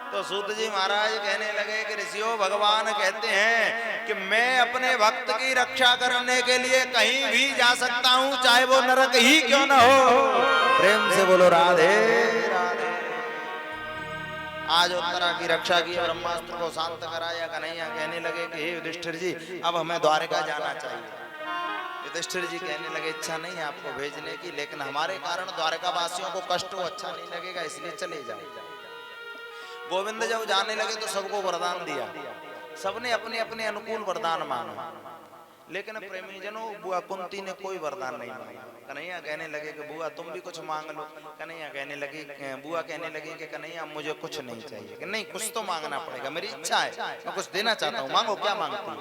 तो सूत जी महाराज कहने लगे कि ऋषियों, भगवान कहते हैं कि मैं अपने भक्त की रक्षा करने के लिए कहीं भी जा सकता हूं, चाहे वो नरक ही क्यों ना हो। प्रेम से बोलो राधे राधे। आज उत्तरा की रक्षा की, ब्रह्मास्त्र को शांत कराया। कन्हैया कहने लगे कि हे युधिष्ठिर जी, अब हमें द्वारका जाना चाहिए। युधिष्ठिर जी कहने लगे इच्छा नहीं है आपको भेजने की, लेकिन हमारे कारण द्वारका वासियों को कष्ट हो, अच्छा नहीं लगेगा, इसलिए चले जाओ। गोविंद जब जाने लगे तो सबको वरदान दिया, सबने अपने अपने अनुकूल वरदान मांगा, लेकिन प्रेमी जनों बुआ कुंती ने कोई वरदान नहीं मांगा। कन्हैया कहने लगे कि बुआ तुम भी कुछ मांग लो। कन्हैया कहने लगी, बुआ कहने लगी कि कन्हैया मुझे कुछ नहीं चाहिए। कि नहीं, कुछ तो मांगना पड़ेगा, मेरी इच्छा है, मैं कुछ देना चाहता हूँ, मांगो, क्या मांगती हो?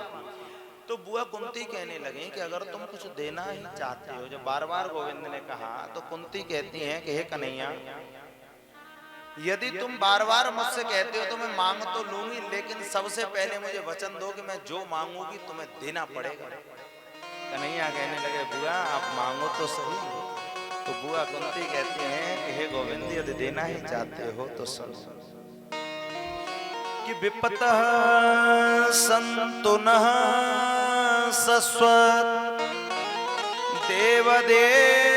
तो बुआ कुंती कहने लगी कि अगर तुम कुछ देना ही चाहते हो, जब बार बार गोविंद ने कहा, तो कुंती कहती है कि हे कन्हैया, यदि तुम बार बार मुझसे कहते हो तो मैं मांग तो लूंगी, लेकिन सबसे पहले मुझे वचन दो कि मैं जो मांगूंगी तुम्हें देना पड़ेगा। कन्हैया कहने लगे बुआ आप मांगो तो सही। तो बुआ कुंती कहती हैं कि हे गोविंद, यदि देना ही चाहते हो तो सुनो कि विपतः सन्तु नः सस्वत् देवदेव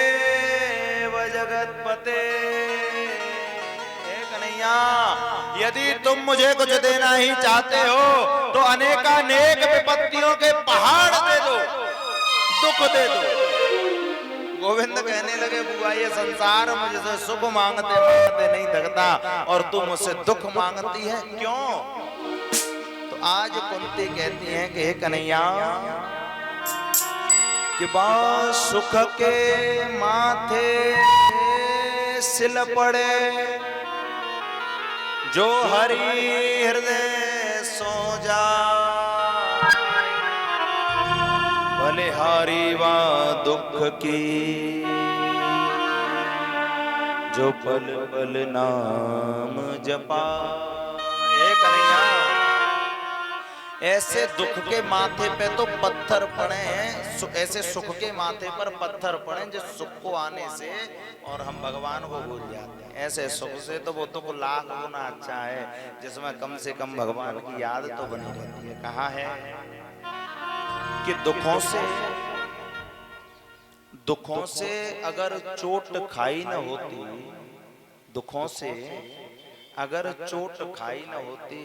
जगतपते। यदि तुम मुझे कुछ देना ही चाहते हो तो अनेकानेक विपत्तियों के पहाड़ दे दो, दुख दे दो। गोविंद कहने लगे बुआ ये संसार मुझसे सुख मांगते मांगते नहीं थकता, और तुम मुझसे दुख मांगती है, क्यों? तो आज कुंती कहती है कि हे कन्हैया, कि बा सुख के माथे सिल पड़े, जो हरि हृदय सो जा, बलिहारी वा दुख की, जो पल पल नाम जपा। एक कन्हैया, ऐसे दुख के माथे पे तो पत्थर पड़े हैं, ऐसे सुख के माथे पर पत्थर पड़े जिस सुख को आने से और हम भगवान को भूल जाते हैं। ऐसे सुख से तो वो दुख लाख गुना अच्छा है, जिसमें कम से कम भगवान की याद तो बनी रहती है। कहा है कि दुखों से दुखों से अगर चोट खाई न होती, दुखों से अगर चोट खाई न होती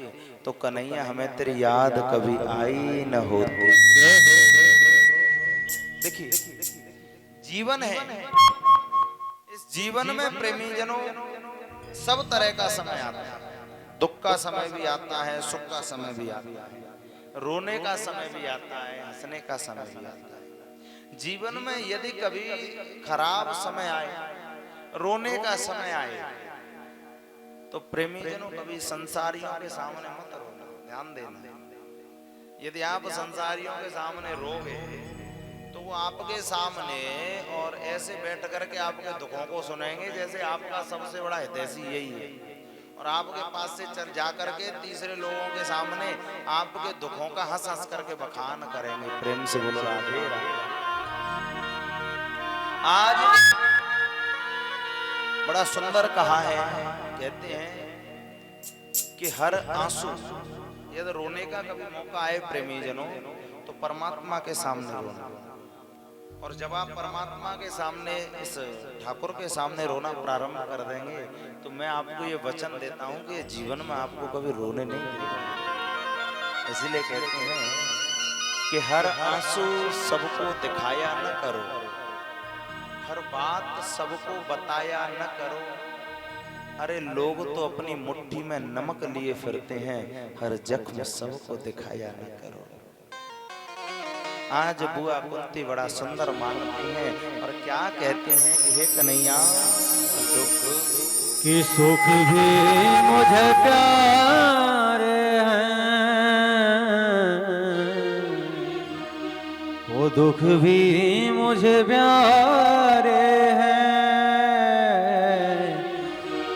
तो कन्हैया हमें तेरी याद कभी आई न होती। देखिए जीवन है, इस जीवन में प्रेमी जनों सब तरह का समय आता है। दुख का समय भी आता है, सुख का समय भी आता है, रोने का समय भी आता है, हंसने का समय भी आता है। जीवन में यदि कभी खराब समय आए, रोने का समय आए, तो प्रेमी जनों कभी संसारियों के सामने मत रोना, ध्यान देना। यदि आप संसारियों के सामने रोगे तो वो आपके सामने और ऐसे बैठ करके आपके दुखों को सुनेंगे जैसे आपका सबसे बड़ा हितैषी यही है, और आपके पास से चल जा करके तीसरे लोगों के सामने आपके दुखों का हंस हंस करके बखान करेंगे। प्रेम से बोलो राधे राधे। आज बड़ा सुंदर कहा है, कहते हैं कि हर आंसू, यदि रोने का कभी मौका आए प्रेमी जनों तो परमात्मा के सामने रोना। और जब आप परमात्मा के सामने, इस ठाकुर के सामने रोना प्रारंभ कर देंगे तो मैं आपको ये वचन देता हूं कि जीवन में आपको कभी रोने नहीं देगा। इसीलिए कहते हैं कि हर आंसू सबको दिखाया न करो, हर बात सबको बताया न करो। अरे लोग तो अपनी मुट्ठी में नमक लिए फिरते हैं, हर जख्म सबको दिखाया न करो। आज बुआ कुंती बड़ा सुंदर मांगती हैं और क्या कहते हैं, हे कन्हैया दुख कि सुख भी मुझे प्यारे हैं, वो दुख भी मुझे प्यारे हैं।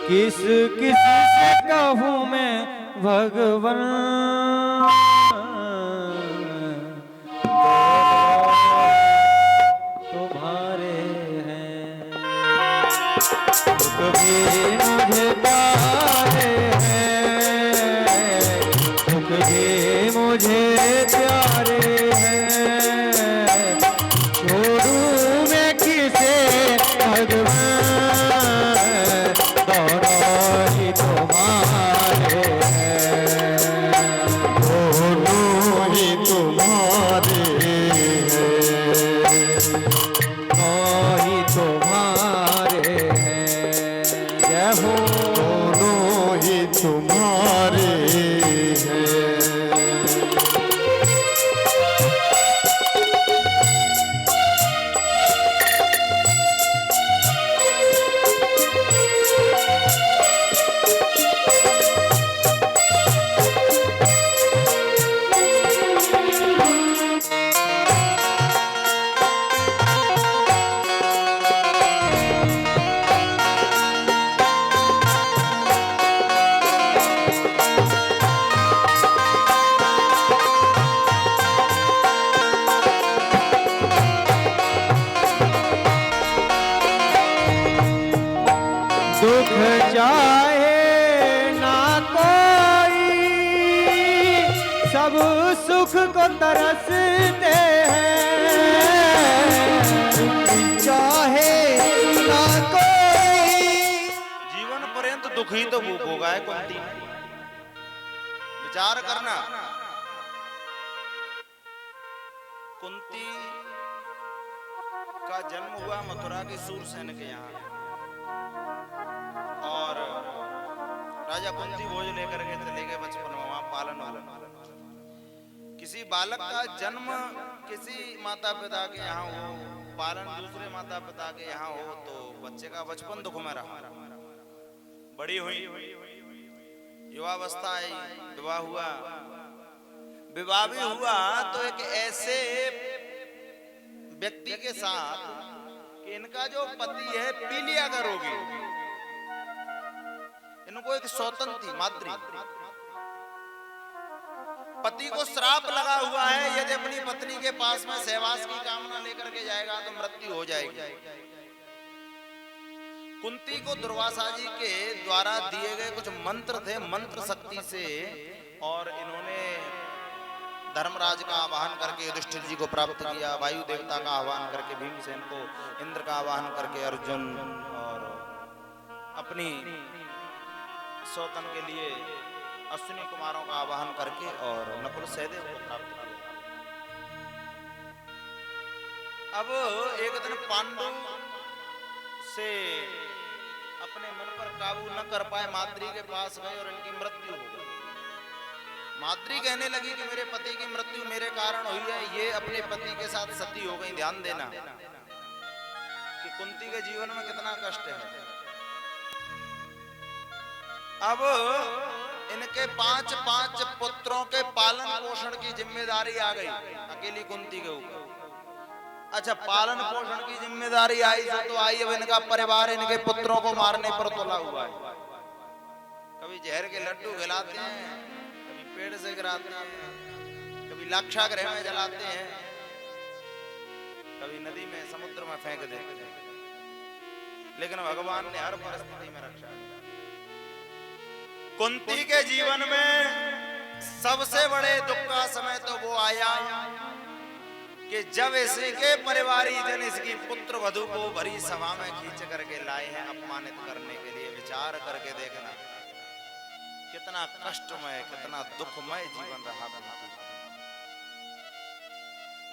किस किस से कहूँ मैं भगवान, तुम्हारे हैं। दुख भी मुझे प्यारे हैं, दुख भी मुझे प्यारे हैं। छोड़ूं मैं किसे भगवान, दोनों ही तुम्हारे हैं, दोनों ही तुम्हारे तुम्हारे हैं। जय हो, दोनों ही तुम्हारे हैं। दुख चाहे ना कोई, सब सुख को तरसते हैं। चाहे ना कोई, जीवन पर्यंत दुख ही तो भोगा है कुंती। विचार करना, कुंती का जन्म हुआ मथुरा के सूरसेन के यहाँ, और राजा कुंती भोज लेकर के चले गए बचपन में, वहां पालन वालन। किसी बालक का जन्म किसी माता पिता के यहाँ हो, पालन दूसरे माता पिता के यहाँ हो, तो बच्चे का बचपन दुख में रहा। बड़ी हुई, युवावस्था आई, विवाह हुआ। विवाह भी हुआ तो एक ऐसे व्यक्ति के साथ कि इनका जो पति है पीलिया का रोगी, इनको एक सौतन थी माद्री। पति को श्राप लगा हुआ है, यदि अपनी पत्नी के पास में सहवास की कामना लेकर के जाएगा तो मृत्यु हो जाएगी। कुंती को दुर्वासा जी के द्वारा दिए गए कुछ मंत्र थे, मंत्र शक्ति से, और इन्होंने धर्मराज का आवाहन करके युधिष्ठिर जी को प्राप्त किया, वायु देवता का आह्वान करके भीमसेन को, इंद्र का आवाहन करके अर्जुन, और अपनी सौतन के लिए अश्विनी कुमारों का आवाहन करके और नकुल सहदेव को प्राप्त किया। अब एक दिन पांडु से अपने मन पर काबू न कर पाए, माद्री के पास गए और इनकी मृत्यु हो गई। माद्री कहने लगी कि मेरे पति की मृत्यु मेरे कारण हुई है, ये अपने पति के साथ सती हो गई। ध्यान देना कि कुंती के जीवन में कितना कष्ट है। अब इनके पांच पुत्रों के पालन पोषण की जिम्मेदारी आ गई अकेली कुंती के ऊपर। अच्छा, पालन पोषण की जिम्मेदारी आई तो आई, अब इनका परिवार इनके पुत्रों को मारने पर तुला हुआ है। कभी जहर के लड्डू खिलाते हैं, कभी पेड़ से गिराते हैं, कभी लाक्षागृह में जलाते हैं, कभी नदी में समुद्र में फेंक देते हैं, लेकिन भगवान ने हर परिस्थिति में रक्षा की। कुंती के जीवन में सबसे बड़े दुख का समय तो वो आया कि जब इसी के परिवारी जन इसकी पुत्र वधू को भरी सभा में खींच करके लाए हैं अपमानित करने के लिए। विचार करके देखना कितना कष्टमय, कितना दुखमय जीवन रहा कुंती।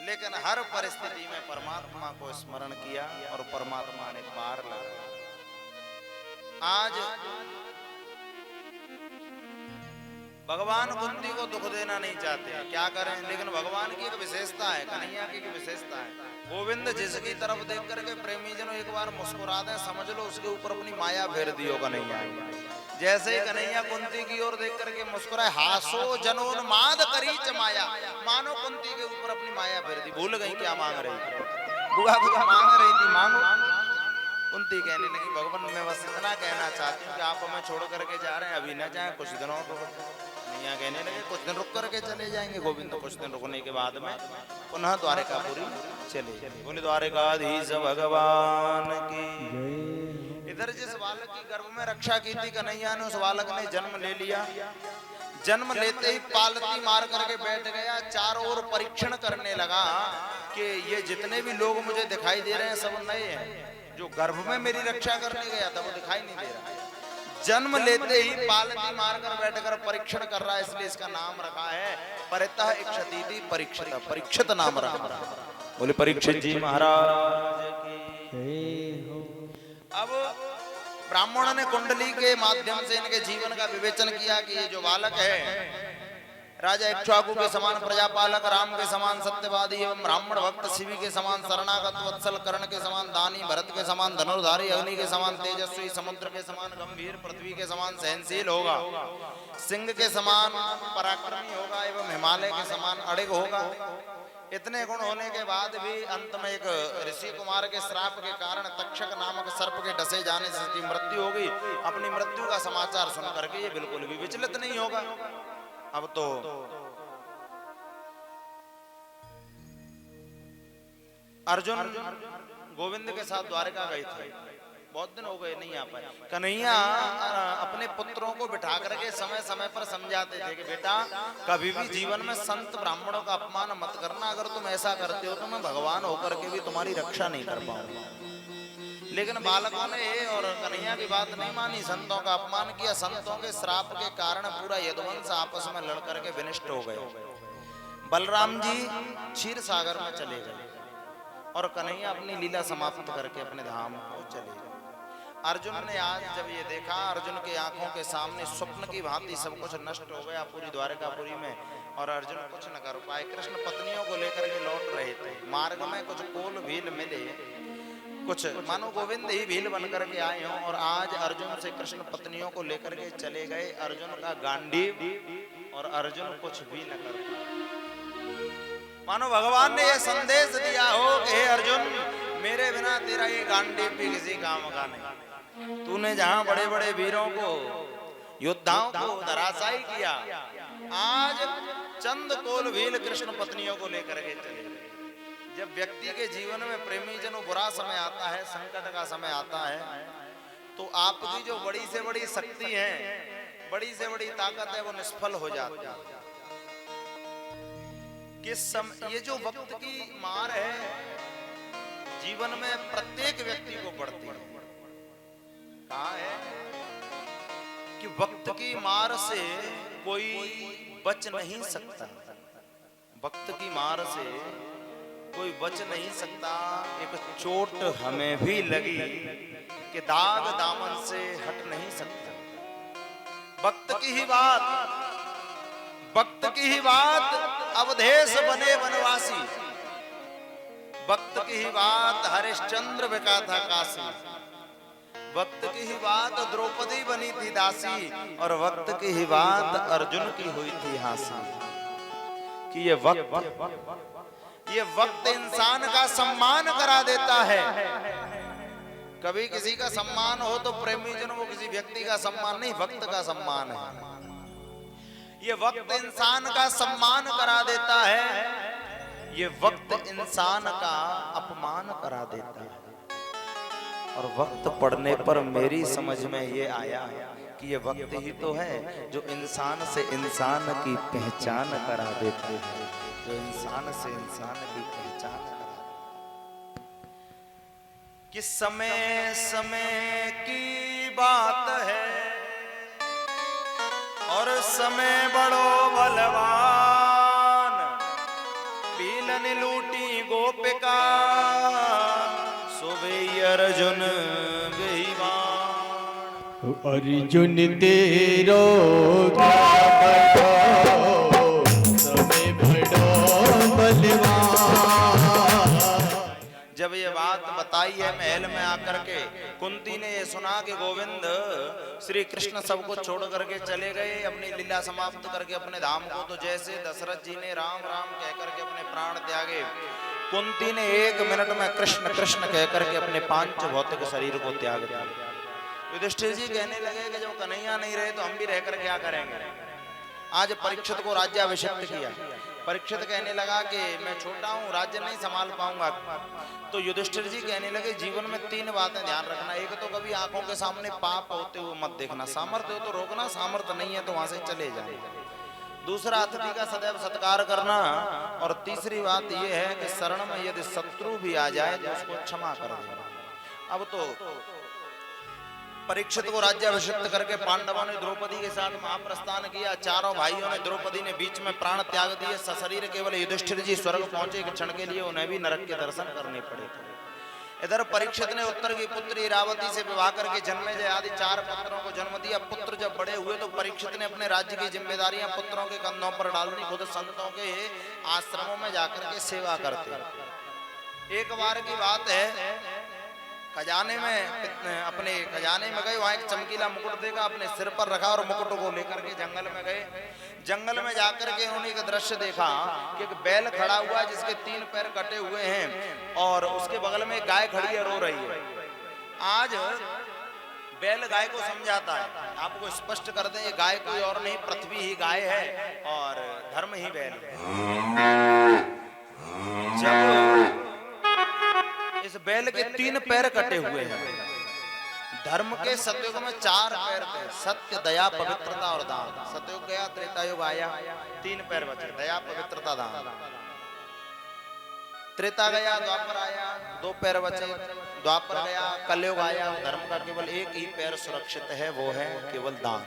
लेकिन हर परिस्थिति में परमात्मा को स्मरण किया और परमात्मा ने पार लगाया। आज भगवान कुंती को दुख देना नहीं चाहते, क्या करें, लेकिन भगवान की एक विशेषता है, कन्हैया की विशेषता है। गोविंद जिसकी तरफ देख करके प्रेमी जनों एक बार मुस्कुरा दें, समझ लो उसके ऊपर अपनी माया फेर दियो कन्हैया। जैसे ही कन्हैया कुंती की ओर देख करके मुस्कुराए, हासो जनोन्माद करी चमाया, मानो कुंती के ऊपर अपनी माया फेर दी। भूल गई क्या मांग रही थी, बुआ मांग रही थी, मांगो। कुंती कहने लगी, भगवान मैं बस इतना कहना चाहती हूँ कि आप हमें छोड़ करके जा रहे हैं, अभी न जाए, कुछ दिनों को। कन्हैया कहने लगे, कुछ दिन रुक करके चले जाएंगे। गोविंद तो कुछ दिन रुकने के बाद में पुनः द्वारिकापुरी चले। बोले द्वारिकाधीश भगवान की। इधर जिस बालक की गर्भ में रक्षा की थी कन्हैया ने, उस बालक ने जन्म ले लिया। जन्म लेते ही पालती मार करके बैठ गया, चारों ओर परीक्षण करने लगा कि ये जितने भी लोग मुझे दिखाई दे रहे हैं सब नए हैं, जो गर्भ में मेरी रक्षा करने गया था वो दिखाई नहीं दे रहा। जन्म लेते ही पालती मारकर बैठकर परीक्षण कर रहा है, इसलिए इसका नाम रखा है परितः इक्षतीति परीक्षित, परीक्षित नाम रखा। बोले परीक्षित जी महाराज की। अब ब्राह्मण ने कुंडली के माध्यम से इनके जीवन का विवेचन किया कि ये जो बालक है राजा इक्ष्वाकु के समान प्रजापालक, राम के समान सत्यवादी एवं ब्राह्मण भक्त, शिवी के समान शरणागत वत्सल, कर्ण के समान दानी, भरत के समान धनुर्धारी, अग्नि के समान तेजस्वी, समुद्र के समान गंभीर, पृथ्वी के समान सहनशील होगा, सिंह के समान पराक्रमी होगा एवं हिमालय के समान अड़िग होगा। इतने गुण होने के बाद भी अंत में एक ऋषि कुमार के श्राप के कारण तक्षक नामक सर्प के डसे जाने से इसकी मृत्यु हो गई। अपनी मृत्यु का समाचार सुन करके ये बिल्कुल भी विचलित नहीं होगा। अब तो अर्जुन गोविंद के साथ द्वारका गए थे, बहुत दिन हो गए नहीं आ पाए। कन्हैया अपने पुत्रों को बिठा करके समय समय पर समझाते थे कि बेटा कभी भी जीवन में संत ब्राह्मणों का अपमान मत करना, अगर तुम ऐसा करते हो तो मैं भगवान होकर के भी तुम्हारी रक्षा नहीं कर पाऊंगा। लेकिन बालकों ने और कन्हैया की बात नहीं मानी, संतों का अपमान किया। संतों के श्राप के कारण पूरा यदुवंश आपस में लड़ करके विनष्ट हो गए। बलराम जी क्षीर सागर में चले गए और कन्हैया अपनी लीला समाप्त करके अपने धाम को चले गए। अर्जुन ने आज जब ये देखा, अर्जुन के आंखों के सामने स्वप्न की भांति सब कुछ नष्ट हो गया पूरी द्वारकापुरी में, और अर्जुन कुछ न कर पाए। कृष्ण पत्नियों को लेकर के लौट रहे थे, मार्ग में कुछ कोल भील मिले, कुछ मानो गोविंद ही भील बन करके आए हों, और आज अर्जुन से कृष्ण पत्नियों को लेकर के चले गए। अर्जुन का गांडीव और अर्जुन कुछ भी न कर पाए। मानो भगवान ने यह संदेश दिया हो कि हे अर्जुन, मेरे बिना तेरा ये गांडीव भी किसी काम का नहीं। तूने जहां बड़े बड़े वीरों को, योद्धाओं को धराशायी किया, आज चंद कोल भील कृष्ण पत्नियों को लेकर के चले। जब व्यक्ति के जीवन में प्रेमी जनों बुरा समय आता है, संकट का समय आता है, तो आपकी जो बड़ी से बड़ी शक्ति है, बड़ी से बड़ी ताकत है, वो निष्फल हो जाती है। कि ये जो वक्त की मार है जीवन में प्रत्येक व्यक्ति को पड़ती है। कहा है कि वक्त की मार से कोई बच नहीं सकता, वक्त की मार से कोई बच नहीं सकता। एक चोट हमें भी लगी कि दाग दामन से हट नहीं सकता। वक्त की ही बात, वक्त की ही बात अवधेश बने वनवासी, वक्त की ही बात हरिश्चंद्र बिका था काशी, वक्त की ही बात द्रौपदी बनी थी दासी, और वक्त की ही बात अर्जुन की हुई थी हासी। कि ये वक्त इंसान का सम्मान करा देता है। कभी किसी का सम्मान हो तो प्रेमी जनों वो किसी व्यक्ति का सम्मान नहीं, वक्त का सम्मान है। ये वक्त इंसान का सम्मान करा देता है, ये वक्त इंसान का अपमान करा देता है। और वक्त पढ़ने पर मेरी समझ में ये आया कि ये वक्त ही तो है जो इंसान से इंसान की पहचान करा देते हैं, जो इंसान से इंसान की पहचान करा। कि समय समय की बात है और समय बड़ो बलवान, पीलन लूटी गोपिका सोवे अर्जुन बेईमान। अर्जुन तेरो समय बड़ो बलवान। जब ये बात बताई है महल में आकर के, कुंती ने ये सुना कि गोविंद श्री कृष्ण सबको छोड़ करके चले गए अपनी लीला समाप्त करके अपने धाम को, तो जैसे दशरथ जी ने राम राम कह करके अपने प्राण त्यागे, कुंती ने 1 मिनट में कृष्ण कृष्ण कह करके अपने पांच भौतिक शरीर को त्याग दिया। युधिष्ठिर जी कहने लगे कि जब कन्हैया नहीं रहे तो हम भी रहकर क्या करेंगे। आज परीक्षित को राज्याभिषिक्त किया। परीक्षित कहने लगा कि मैं छोटा हूँ, राज्य नहीं संभाल पाऊंगा। तो युधिष्ठिर जी कहने लगे जीवन में 3 बातें ध्यान रखना। एक तो कभी आंखों के सामने पाप होते हुए मत देखना, सामर्थ्य हो तो रोकना, सामर्थ्य नहीं है तो वहां से चले जाए। दूसरा, अतिथि का सदैव सत्कार करना। और तीसरी बात यह है कि शरण में यदि शत्रु भी आ जाए तो उसको क्षमा कर देना। अब तो परीक्षित को राज्याभिषिक्त करके पांडवों ने द्रौपदी के साथ महाप्रस्थान किया। चारों भाइयों ने, द्रौपदी ने बीच में प्राण त्याग दिए। सशरीर केवल युधिष्ठिर जी स्वर्ग पहुंचे। एक क्षण के लिए उन्हें भी नरक के दर्शन करने पड़े। इधर परीक्षित ने उत्तर की पुत्री इरावती से विवाह करके जन्मेजय आदि 4 पुत्रों को जन्म दिया। पुत्र जब बड़े हुए तो परीक्षित ने अपने राज्य की जिम्मेदारियां पुत्रों के कंधों पर डाल दी। खुद संतों के आश्रमों में जाकर के सेवा करते। एक बार की बात है, खजाने में अपने खजाने में गए, वहां एक चमकीला मुकुट देखा, अपने सिर पर रखा और मुकुट को लेकर के जंगल में गए। जंगल में जाकर के उन्होंने एक दृश्य देखा कि एक बैल खड़ा हुआ है जिसके 3 पैर कटे हुए हैं और उसके बगल में एक गाय खड़ी है, रो रही है। आज बैल गाय को समझाता है, आपको स्पष्ट कर दें, ये गाय कोई और नहीं, पृथ्वी ही गाय है और धर्म ही बैल है। जब इस बैल के 3 पैर कटे हुए हैं, धर्म के सतयुग में 4 पैर थे, सत्य, दया, पवित्रता और दान। सतयुग गया, त्रेता युग आया, 3 पैर बचे, दया, पवित्रता, दान। त्रेता गया, द्वापर आया, 2 पैर बचे। द्वापर गया, कलयुग आया, धर्म का केवल 1 ही पैर सुरक्षित है, वो है केवल दान।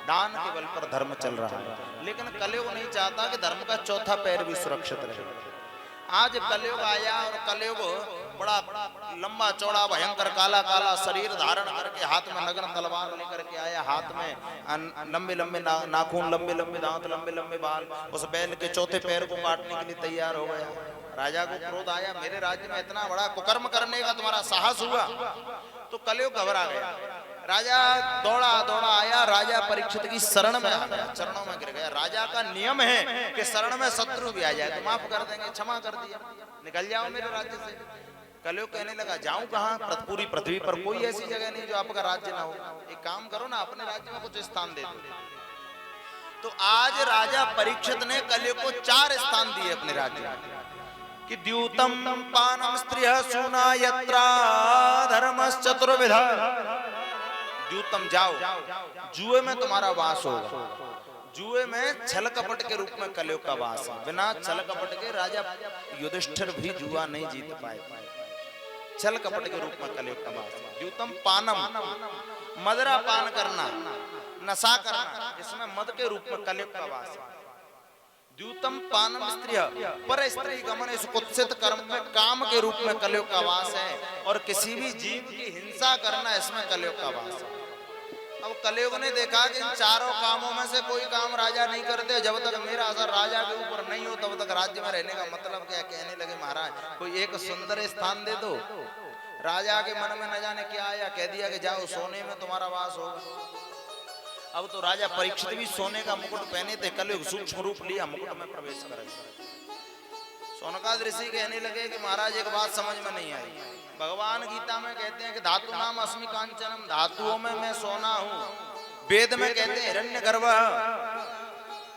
दान के बल पर धर्म चल रहा है। लेकिन कलयुग नहीं चाहता कि धर्म का 4था पैर भी सुरक्षित रहे। आज कलयुग आया और कलयुग बड़ा लंबा चौड़ा भयंकर काला काला शरीर धारण करके हाथ में नग्न तलवार लेकर के आया। हाथ में लंबे लंबे नाखून, लंबे लंबे दांत, लंबे लंबे बाल। उस बैल के 4थे पैर को काटने के लिए तैयार हो गया। राजा को क्रोध आया, मेरे राज्य में इतना बड़ा कुकर्म करने का तुम्हारा साहस हुआ? तो कलयुग घबरा गया। राजा दौड़ा दौड़ा आया, राजा परीक्षित की शरण में आ गया, चरणों में गिर गया। राजा का नियम है कि शरण में शत्रु भी आ जाए तो माफ कर देंगे, क्षमा कर दिया, निकल जाओ मेरे राज्य से। कलयुग कहने लगा, जाऊं कहां? पूरी पृथ्वी पर कोई ऐसी जगह नहीं जो आपका राज्य ना हो। एक काम करो ना, अपने राज्य में कुछ स्थान दे दो। तो आज राजा परीक्षित ने कलयुग को 4 स्थान दिए अपने राज्य में कि द्यूतम पानम स्त्रियः सूना यत्रा धर्मश्चतुर्विधः। द्यूतम, जाओ, जुए में तुम्हारा वास होगा। जुए में छल कपट के रूप में कलयुग का वास है। बिना छल कपट के राजा युधिष्ठिर भी जुआ नहीं जीत पाए। छल कपट के रूप में कलयुग का वास है। द्यूतम पानम, मदरा पान करना, नशा करना, इसमें मद के रूप में कलयुग का वास है। द्यूतम पानम स्त्रिय, पर स्त्री गमन, इस कुत्सित कर्म में काम के रूप में कलयुग का वास है। और किसी भी जीव की हिंसा करना, इसमें कलयुग का वास है। अब कलयुग ने देखा कि इन चारों कामों में से कोई काम राजा नहीं करते, जब तक मेरा असर राजा के ऊपर नहीं हो तब तक राज्य में रहने का मतलब क्या। कहने लगे महाराज कोई एक सुंदर स्थान दे दो। राजा के मन में न जाने क्या आया, कह दिया कि जाओ सोने में तुम्हारा वास होगा। अब तो राजा परीक्षित भी सोने का मुकुट पहने थे, कलयुग सूक्ष्म रूप लिया, मुकुट में प्रवेश करे। सोनकाद ऋषि कहने लगे कि महाराज एक बात समझ में नहीं आई। भगवान गीता में कहते हैं कि धातु नाम अस्मि कांचनम, धातुओं में मैं सोना हूँ। वेद में कहते हैं हिरण्य गर्भ,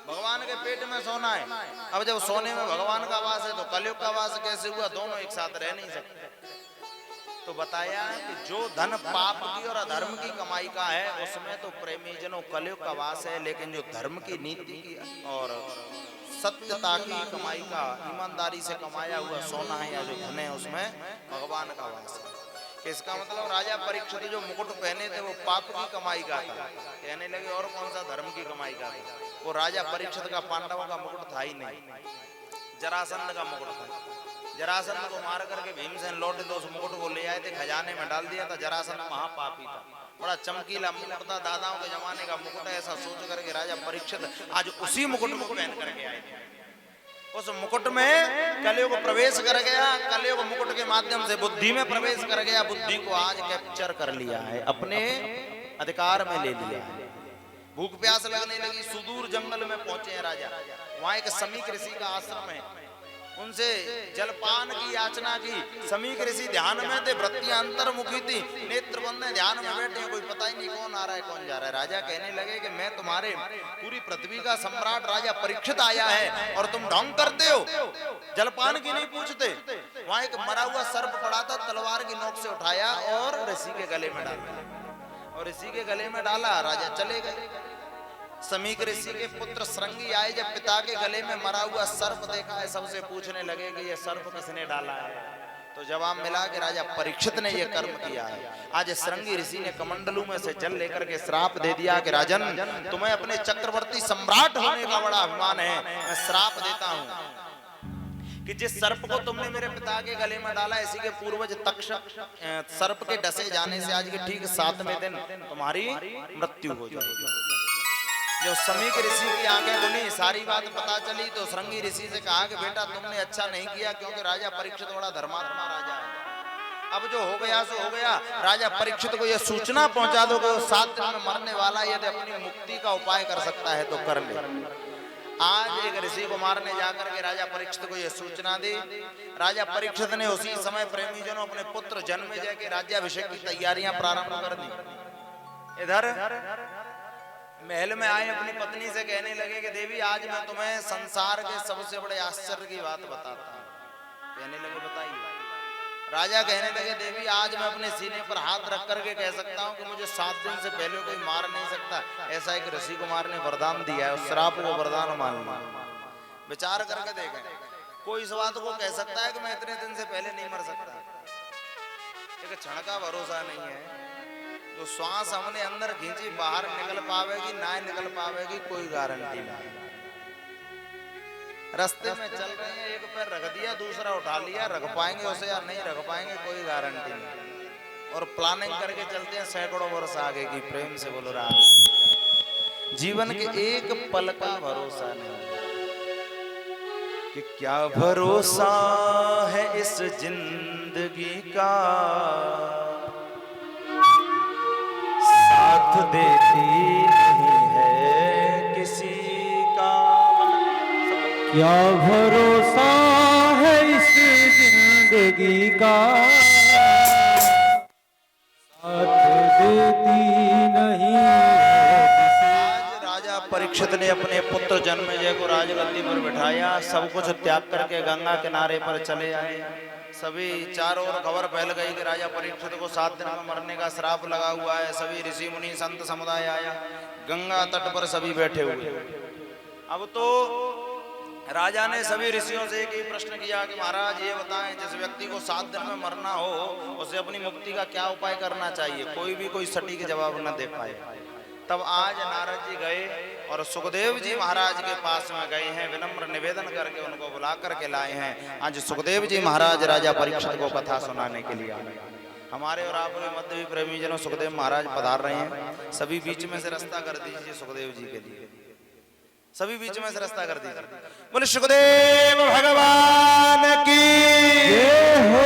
भगवान के पेट में सोना है। अब जब सोने में भगवान का वास है तो कलयुग का वास कैसे हुआ? दोनों एक साथ रह नहीं सकते। तो बताया कि जो धन पाप की और अधर्म की कमाई का है उसमें तो प्रेमी जनों कलयुग का वास है, लेकिन जो धर्म की नीति की और सत्यता की कमाई का, ईमानदारी से कमाया हुआ सोना है या जो धन है उसमें भगवान का वास है। कि इसका मतलब राजा परीक्षित जो मुकुट पहने थे वो पाप की कमाई का था। कहने लगे और कौन सा धर्म की कमाई का था? वो राजा परीक्षित का पांडवों का मुकुट था ही नहीं, जरासंध का मुकुट था। जरासंध को मार करके भीमसेन लौटे तो उस मुकुट को ले आए थे, खजाने में डाल दिया था। जरासंध महापापी था, बड़ा चमकीला मुकुट था, दादाओं के जमाने का मुकुट है। ऐसा सोच करके राजा परीक्षित आज उसी मुकुट को पहन करके आए थे। उस मुकुट में कलयुग प्रवेश कर गया। कलयुग मुकुट के माध्यम से बुद्धि में प्रवेश कर गया। बुद्धि को आज कैप्चर कर लिया है, अपने अधिकार में ले लिया है। भूख प्यास लगने लगी, सुदूर जंगल में पहुंचे हैं राजा। वहां एक समीक ऋषि का आश्रम है, उनसे जलपान की याचना की। समीक ऋषि ध्यान में थे, वृत्तियां अंतर्मुखी थी, नेत्र बंद है, ध्यान में बैठे हैं, कोई पता ही नहीं कौन आ रहा है कौन जा रहा है। राजा कहने लगे कि मैं तुम्हारे पूरी पृथ्वी का सम्राट राजा परीक्षित आया है और तुम ढोंग करते हो, जलपान की नहीं पूछते। वहां एक मरा हुआ सर्प पड़ा था, तलवार की नोक से उठाया और ऋषि के गले में डाला। और ऋषि के गले में डाला, राजा चले गए। समीक ऋषि के पुत्र श्रृंगी आए, जब पिता के गले में मरा हुआ सर्प देखा है, सबसे पूछने लगे कि ये सर्प किसने डाला है। तो जवाब मिला कि राजा परीक्षित ने ये कर्म किया है। आज श्रृंगी ऋषि ने कमंडलू में से जल लेकर के श्राप दे दिया कि राजन तुम्हें अपने चक्रवर्ती सम्राट होने का बड़ा अभिमान है, मैं श्राप देता हूं कि जिस सर्प को तुमने मेरे पिता के गले में डाला, इसी के पूर्वज तक्षक सर्प के डसे जाने से आज के ठीक 7वें दिन तुम्हारी मृत्यु हो जाएगी। जब समीक ऋषि की आंखें खुली, सारी बात पता चली, तो श्रृंगी ऋषि से कहा कि बेटा तुमने अच्छा नहीं किया, क्योंकि राजा परीक्षित बड़ा धर्मात्मा राजा है। अब जो हो गया सो हो गया। राजा परीक्षित को यह सूचना पहुंचा दो कि वो 7 दिन में मरने वाला है, यदि अपनी मुक्ति का उपाय कर सकता है तो कर ले। आज एक ऋषि को मारने जाकर के राजा परीक्षित को यह सूचना दी। राजा परीक्षित ने उसी समय प्रेमी जनों अपने पुत्र जन्मेजय के राज्याभिषेक की तैयारियां प्रारंभ कर दी। इधर महल में आए, अपनी पत्नी से कहने लगे कि देवी आज मैं तुम्हें संसार के सबसे बड़े आश्चर्य की बात बताता हूँ। कहने लगे बताइए। राजा कहने लगे देवी आज मैं अपने सीने पर हाथ रख करके कह सकता हूँ कि मुझे 7 दिन से पहले कोई मार नहीं सकता। ऐसा एक ऋषि कुमार ने वरदान दिया है, उस श्राप को वरदान मान लिया। विचार करके देखें, कोई इस बात को कह सकता है कि मैं इतने दिन से पहले नहीं मर सकता? एक क्षण का भरोसा नहीं है। जो श्वास हमने अंदर खींची बाहर निकल पावेगी ना निकल पावेगी, कोई गारंटी नहीं। रास्ते में चल रहे हैं, एक पैर रख दिया दूसरा उठा लिया, रख पाएंगे उसे या नहीं रख पाएंगे, कोई गारंटी नहीं। और प्लानिंग करके चलते हैं सैकड़ों वर्ष आगे की। प्रेम से बोलो राम। जीवन के एक पल का भरोसा नहीं कि क्या भरोसा है इस जिंदगी का, साथ देती नहीं है किसी का। क्या भरोसा है इस जिंदगी का, साथ देती नहीं है किसी। आज राजा परीक्षित ने अपने पुत्र जन्मेजय को राजगद्दी पर बिठाया। सब कुछ त्याग करके गंगा किनारे पर चले आए। सभी चारों ओर खबर फैल गई कि राजा परीक्षित को 7 दिन में मरने का श्राप लगा हुआ है। सभी ऋषि मुनि संत समुदाय आया, गंगा तट पर सभी बैठे हुए। अब तो राजा ने सभी ऋषियों से एक ही प्रश्न किया कि महाराज ये बताएं, जिस व्यक्ति को 7 दिन में मरना हो उसे अपनी मुक्ति का क्या उपाय करना चाहिए। कोई भी कोई सटीक जवाब न दे पाए। तब आज नारद जी गए और सुखदेव जी महाराज के पास में गए हैं, विनम्र निवेदन करके उनको बुला करके लाए हैं। आज सुखदेव जी महाराज राजा परीक्षित को कथा सुनाने के लिए आए। हमारे और आपके मध्य भी प्रेमी जनों सुखदेव महाराज पधार रहे हैं। सभी बीच में से रास्ता कर दीजिए सुखदेव जी के लिए, सभी बीच में से रास्ता कर दीजिए। बोले सुखदेव भगवान की जय हो।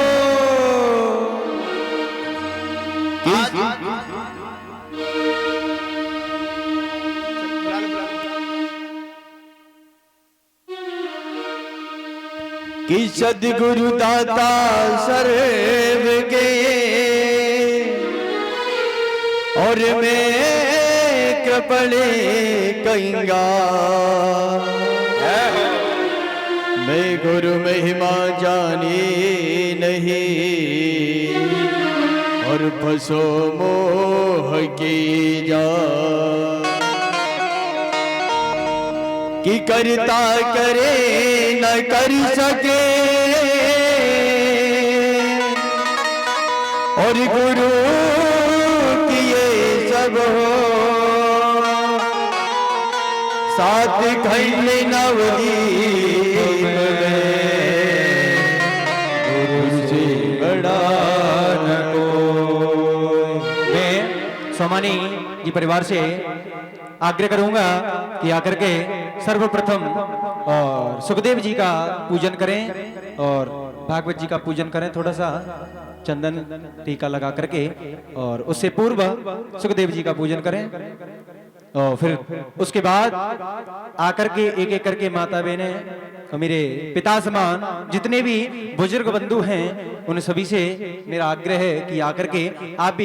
कि सद्गुरु दाता सर्व के और मैं कपड़े कहेंगा, मैं गुरु महिमा जाने नहीं और फंसो मोह की जा। कि करता करे न कर सके और गुरु किए सब हो, सात खंड नवदीप में गुरु से बड़ा न कोई। मैं सोमानी जी परिवार से आग्रह करूंगा कि आकर के सर्वप्रथम और सुखदेव जी का पूजन करें और भागवत जी का पूजन करें। थोड़ा सा चंदन टीका लगा करके और उससे पूर्व सुखदेव जी का पूजन करें और फिर उसके बाद आकर के एक एक करके माता बहनें और मेरे पिता समान जितने भी बुजुर्ग बंधु हैं उन सभी से मेरा आग्रह है कि आकर के आप भी